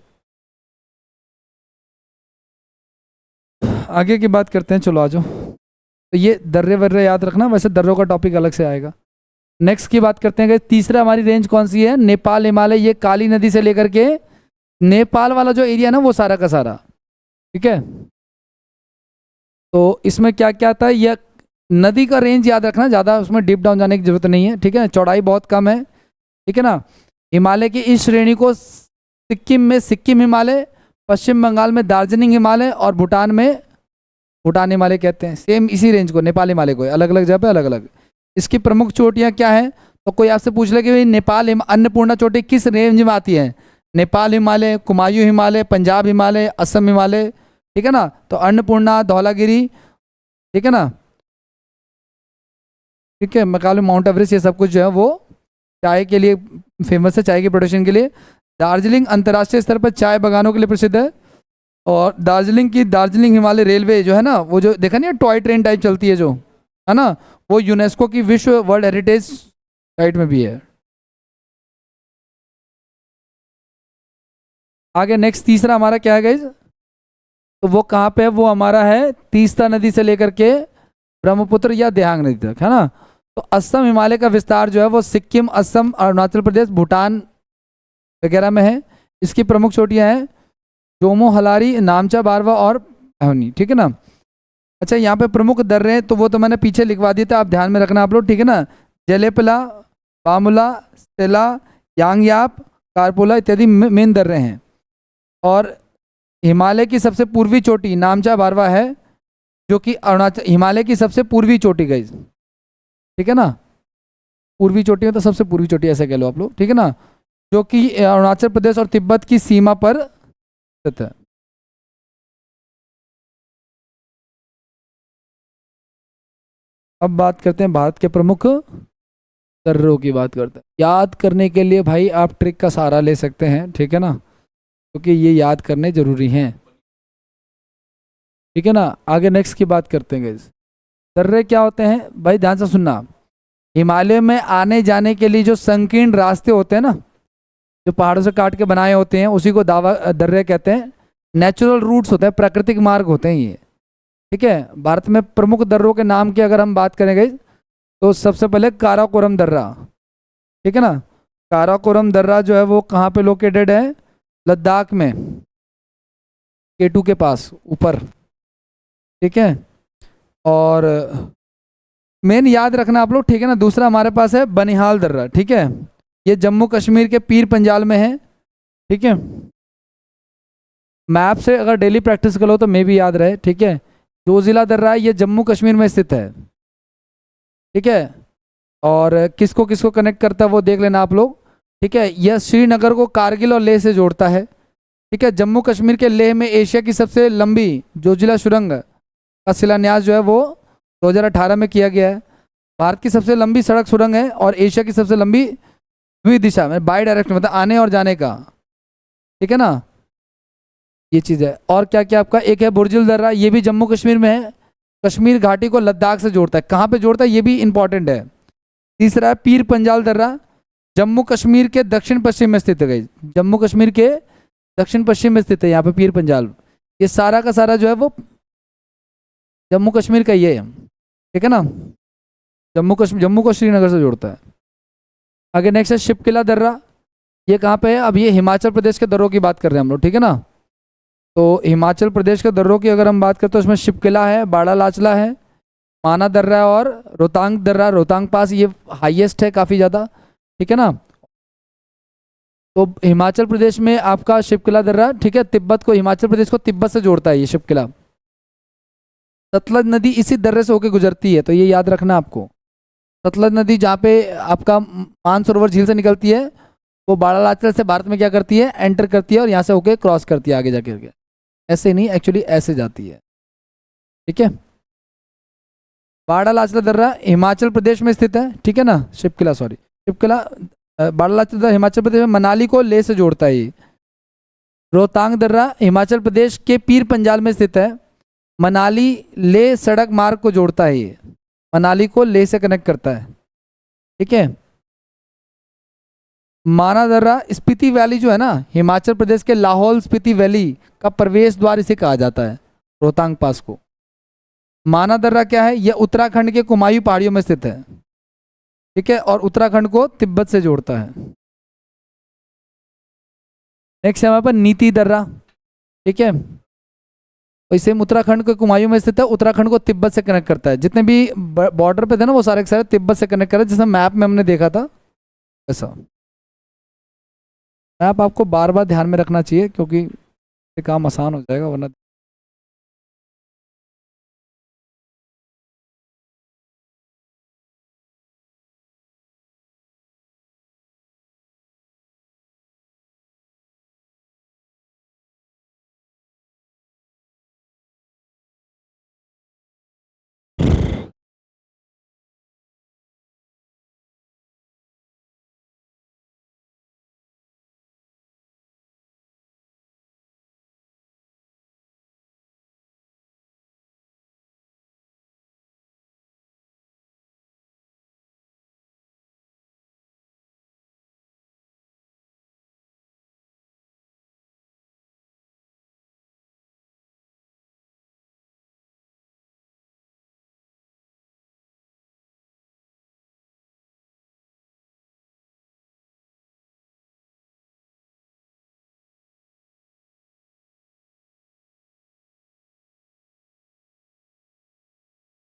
आगे की बात करते हैं, चलो आ जाओ। तो ये दर्रे वर्रे याद रखना, वैसे दर्रों का टॉपिक अलग से आएगा। नेक्स्ट की बात करते हैं कि तीसरा हमारी रेंज कौन सी है, नेपाल हिमालय। ये काली नदी से लेकर के नेपाल वाला जो एरिया ना वो सारा का सारा, ठीक है। तो इसमें क्या क्या आता है, यह नदी का रेंज याद रखना, ज़्यादा उसमें डीप डाउन जाने की जरूरत नहीं है, ठीक है। चौड़ाई बहुत कम है, ठीक है ना। हिमालय की इस श्रेणी को सिक्किम में सिक्किम हिमालय, पश्चिम बंगाल में दार्जिलिंग हिमालय और भूटान में भूटान हिमालय कहते हैं। सेम इसी रेंज को नेपाल हिमालय को, अलग अलग जगह पे अलग अलग। इसकी प्रमुख चोटियाँ क्या हैं, तो कोई आपसे पूछ ले कि भाई नेपाल अन्नपूर्णा चोटी किस रेंज में आती है। नेपाल हिमालय, कुमायूं हिमालय, पंजाब हिमालय, असम हिमालय, ठीक है ना। तो अन्नपूर्णा, धौलागिरी, ठीक है ना, ठीक है, मैकाले, माउंट एवरेस्ट, ये सब कुछ जो है वो चाय के लिए फेमस है, चाय की प्रोडक्शन के लिए। दार्जिलिंग अंतर्राष्ट्रीय स्तर पर चाय बागानों के लिए प्रसिद्ध है। और दार्जिलिंग की दार्जिलिंग हिमालय रेलवे जो है ना, वो जो देखा नहीं टॉय ट्रेन टाइप चलती है जो, है ना, वो यूनेस्को की विश्व वर्ल्ड हेरिटेज साइट में भी है। आगे नेक्स्ट तीसरा हमारा क्या है गाइज, तो वो कहाँ पे है, वो हमारा है तीस्ता नदी से लेकर के ब्रह्मपुत्र या देहांग नदी तक, है ना। तो असम हिमालय का विस्तार जो है वो सिक्किम, असम, अरुणाचल प्रदेश, भूटान वगैरह में है। इसकी प्रमुख चोटियाँ हैं जोमो, हलारी, नामचा, बारवा और पहनी, ठीक है ना। अच्छा यहाँ पे प्रमुख दर्रे हैं तो वो तो मैंने पीछे लिखवा दिए थे, आप ध्यान में रखना आप लोग, ठीक है ना। जेलेपला, बामुला, स्टेला, यांगयाप, कारपोला इत्यादि मेन दर्रे हैं। और हिमालय की सबसे पूर्वी चोटी नामचा बारवा है, जो कि अरुणाचल हिमालय की सबसे पूर्वी चोटी गई, ठीक है ना। पूर्वी चोटी है तो सबसे पूर्वी चोटी ऐसे कह लो आप लोग, ठीक है ना, जो कि अरुणाचल प्रदेश और तिब्बत की सीमा पर स्थित है। अब बात करते हैं भारत के प्रमुख दर्रों की बात करते हैं। याद करने के लिए भाई आप ट्रिक का सहारा ले सकते हैं, ठीक है ना, क्योंकि ये याद करने जरूरी हैं। ठीक है ना। आगे नेक्स्ट की बात करते हैं guys। दर्रे क्या होते हैं भाई, ध्यान से सुनना। हिमालय में आने जाने के लिए जो संकीर्ण रास्ते होते हैं ना, जो पहाड़ों से काट के बनाए होते हैं, उसी को दावा दर्रे कहते हैं। नेचुरल रूट्स होते हैं, प्राकृतिक मार्ग होते हैं ये। ठीक है। भारत में प्रमुख दर्रों के नाम की अगर हम बात करेंगे तो सबसे पहले काराकोरम दर्रा। ठीक है ना। काराकोरम दर्रा जो है वो कहाँ पे लोकेटेड है, लद्दाख में, केटू के पास ऊपर। ठीक है। और मेन याद रखना आप लोग, ठीक है ना। दूसरा हमारे पास है बनिहाल दर्रा। ठीक है। ये जम्मू कश्मीर के पीर पंजाल में है। ठीक है। मैप से अगर डेली प्रैक्टिस करो तो मे भी याद रहे। ठीक है। जोजिला दर्रा है, ये जम्मू कश्मीर में स्थित है। ठीक है। और किसको किसको कनेक्ट करता है वो देख लेना आप लोग। ठीक है। यह श्रीनगर को कारगिल और लेह से जोड़ता है। ठीक है। जम्मू कश्मीर के लेह में एशिया की सबसे लंबी जोजिला सुरंग का शिलान्यास जो है वो 2018 में किया गया है। भारत की सबसे लंबी सड़क सुरंग है और एशिया की सबसे लंबी द्विदिशा में, बाई डायरेक्शन, मतलब आने और जाने का। ठीक है ना। ये चीज़ है। और क्या क्या आपका, एक है बुर्जुल दर्रा, ये भी जम्मू कश्मीर में है। कश्मीर घाटी को लद्दाख से जोड़ता है। कहाँ पे जोड़ता है ये भी इंपॉर्टेंट है। तीसरा है पीर पंजाल दर्रा, जम्मू कश्मीर के दक्षिण पश्चिम में स्थित है। जम्मू कश्मीर के दक्षिण पश्चिम में स्थित है यहाँ पे पीर पंजाल। ये सारा का सारा जो है वो जम्मू कश्मीर का ही है। ठीक है ना। जम्मू को श्रीनगर से जोड़ता है। आगे नेक्स्ट है शिपकिला दर्रा। ये कहाँ पे है, अब ये हिमाचल प्रदेश के दर्रों की बात कर रहे हैं हम लोग। ठीक है ना। तो हिमाचल प्रदेश के दर्रों की अगर हम बात करें तो इसमें शिपकिला है, बाड़ा लाचला है, माना दर्रा है और रोहतांग दर्रा, रोहतांग पास, ये हाईएस्ट है काफ़ी ज़्यादा। ठीक है ना। तो हिमाचल प्रदेश में आपका शिपकिला दर्रा, ठीक है, तिब्बत को, हिमाचल प्रदेश को तिब्बत से जोड़ता है ये शिपकिला। सतलज नदी इसी दर्रे से होकर गुजरती है, तो ये याद रखना आपको। सतलज नदी जहाँ पे आपका मानसरोवर झील से निकलती है, वो बाड़ालाचल से भारत में क्या करती है, एंटर करती है और यहाँ से होके क्रॉस करती है आगे जाके। ऐसे नहीं, एक्चुअली ऐसे जाती है। ठीक है। बाड़ालाचला दर्रा हिमाचल प्रदेश में स्थित है। ठीक है ना। शिपकिला, सॉरी, शिपकिला, बाड़ालाचला दर्रा हिमाचल प्रदेश में मनाली को लेह से जोड़ता है ये। रोहतांग दर्रा हिमाचल प्रदेश के पीर पंजाल में स्थित है। मनाली लेह सड़क मार्ग को जोड़ता है ये, मनाली को लेह से कनेक्ट करता है। ठीक है। माना दर्रा स्पीति वैली जो है ना, हिमाचल प्रदेश के लाहौल स्पीति वैली का प्रवेश द्वार इसे कहा जाता है, रोहतांग पास को। माना दर्रा क्या है, यह उत्तराखंड के कुमायूं पहाड़ियों में स्थित है। ठीक है। और उत्तराखंड को तिब्बत से जोड़ता है। नेक्स्ट है हमारे पास नीति दर्रा। ठीक है। वैसे उत्तराखंड के कुमायूं में स्थित है, उत्तराखंड को तिब्बत से कनेक्ट करता है। जितने भी बॉर्डर पे थे ना वो सारे के सारे तिब्बत से कनेक्ट कर रहे हैं, जैसे मैप में हमने देखा था ऐसा। मैप आपको बार बार ध्यान में रखना चाहिए क्योंकि ये काम आसान हो जाएगा, वरना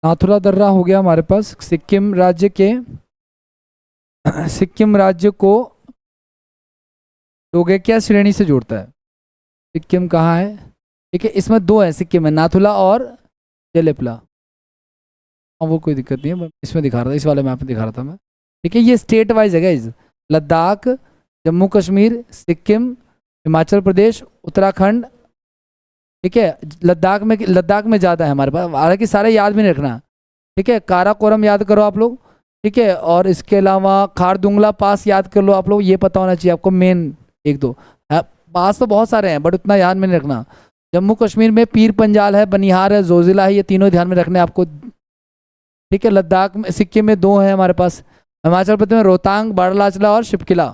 नाथुला दर्रा हो गया हमारे पास। सिक्किम राज्य के सिक्किम राज्य को डोगेकिया श्रेणी से जोड़ता है। सिक्किम कहाँ है, ठीक है, इसमें दो है सिक्किम में, नाथुला और जेलेपला। हाँ वो कोई दिक्कत नहीं है, इसमें दिखा रहा था, इस वाले मैप में दिखा रहा था मैं। ठीक है। ये स्टेट वाइज है गाइस, लद्दाख, जम्मू कश्मीर, सिक्किम, हिमाचल प्रदेश, उत्तराखंड। ठीक है। लद्दाख में ज़्यादा है हमारे पास, हालांकि सारे याद भी नहीं रखना। ठीक है। काराकोरम याद करो आप लोग। ठीक है। और इसके अलावा खारदुंगला पास याद कर लो आप लोग, ये पता होना चाहिए आपको मेन एक दो है। पास तो बहुत सारे हैं बट उतना याद में नहीं रखना। जम्मू कश्मीर में पीर पंजाल है, बनिहार है, जोजिला है, ये तीनों ध्यान में रखने आपको। ठीक है, लद्दाख में, सिक्किम में 2 है हमारे पास। हिमाचल प्रदेश में रोहतांग, बाड़लाचला और शिपकिला।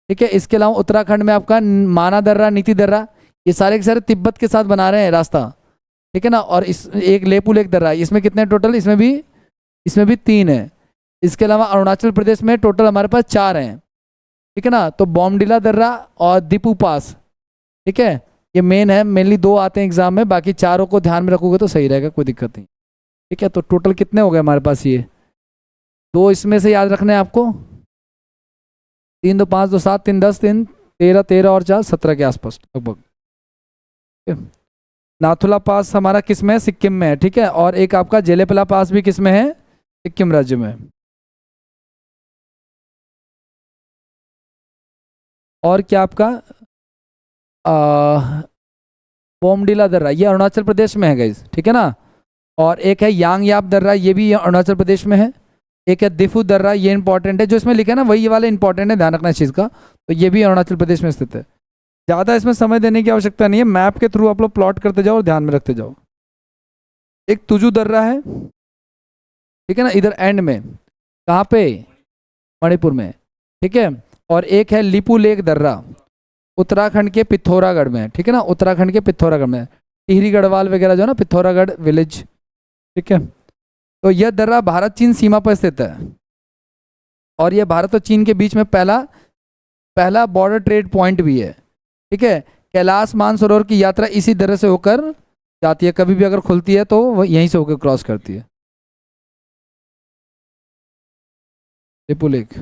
ठीक है, इसके अलावा उत्तराखंड में आपका माना दर्रा, नीति दर्रा, ये सारे के सारे तिब्बत के साथ बना रहे हैं रास्ता। ठीक है ना। और इस एक लेपुल एक दर्रा, इसमें कितने टोटल, इसमें भी 3 है। इसके अलावा अरुणाचल प्रदेश में टोटल हमारे पास 4 हैं। ठीक है ना। तो बॉमडिला दर्रा और दीपू पास, ठीक है, ये मेन है, मेनली 2 आते हैं एग्जाम में, बाकी चारों को ध्यान में रखोगे तो सही रहेगा, कोई दिक्कत नहीं। ठीक है, तो टोटल कितने हो गए हमारे पास, ये 2 इसमें से याद रखने हैं आपको। 3 2 5 2 7 3 10 3 13 13 और 4 17 के आसपास लगभग। नाथुला पास हमारा किस में है, सिक्किम में है। ठीक है, और एक आपका जेलेपला पास भी किस में है, सिक्किम राज्य में। और क्या आपका बोमडिला दर्रा, ये अरुणाचल प्रदेश में है गाइस। ठीक है ना। और एक है यांग याप दर्रा, ये भी अरुणाचल प्रदेश में है। एक है दिफू दर्रा, ये इंपॉर्टेंट है, जो इसमें लिखा है ना वही वाला इंपॉर्टेंट है, ध्यान रखना इस चीज़ का। तो ये भी अरुणाचल प्रदेश में स्थित है। ज़्यादा इसमें समय देने की आवश्यकता नहीं है, मैप के थ्रू आप लोग प्लॉट करते जाओ और ध्यान में रखते जाओ। एक तुजू दर्रा है, ठीक है ना, इधर एंड में, कहाँ पे, मणिपुर में। ठीक है, और एक है लिपू लेक दर्रा, उत्तराखंड के पिथौरागढ़ में। ठीक है ना, उत्तराखंड के पिथौरागढ़ में, टिहरी गढ़वाल वगैरह जो है ना, पिथौरागढ़ विलेज। ठीक है, तो यह दर्रा भारत चीन सीमा पर स्थित है, और यह भारत और चीन के बीच में पहला बॉर्डर ट्रेड पॉइंट भी है। ठीक है, कैलाश मानसरोवर की यात्रा इसी दर्रे से होकर जाती है, कभी भी अगर खुलती है तो वो यहीं से होकर क्रॉस करती है। लिपू लेक।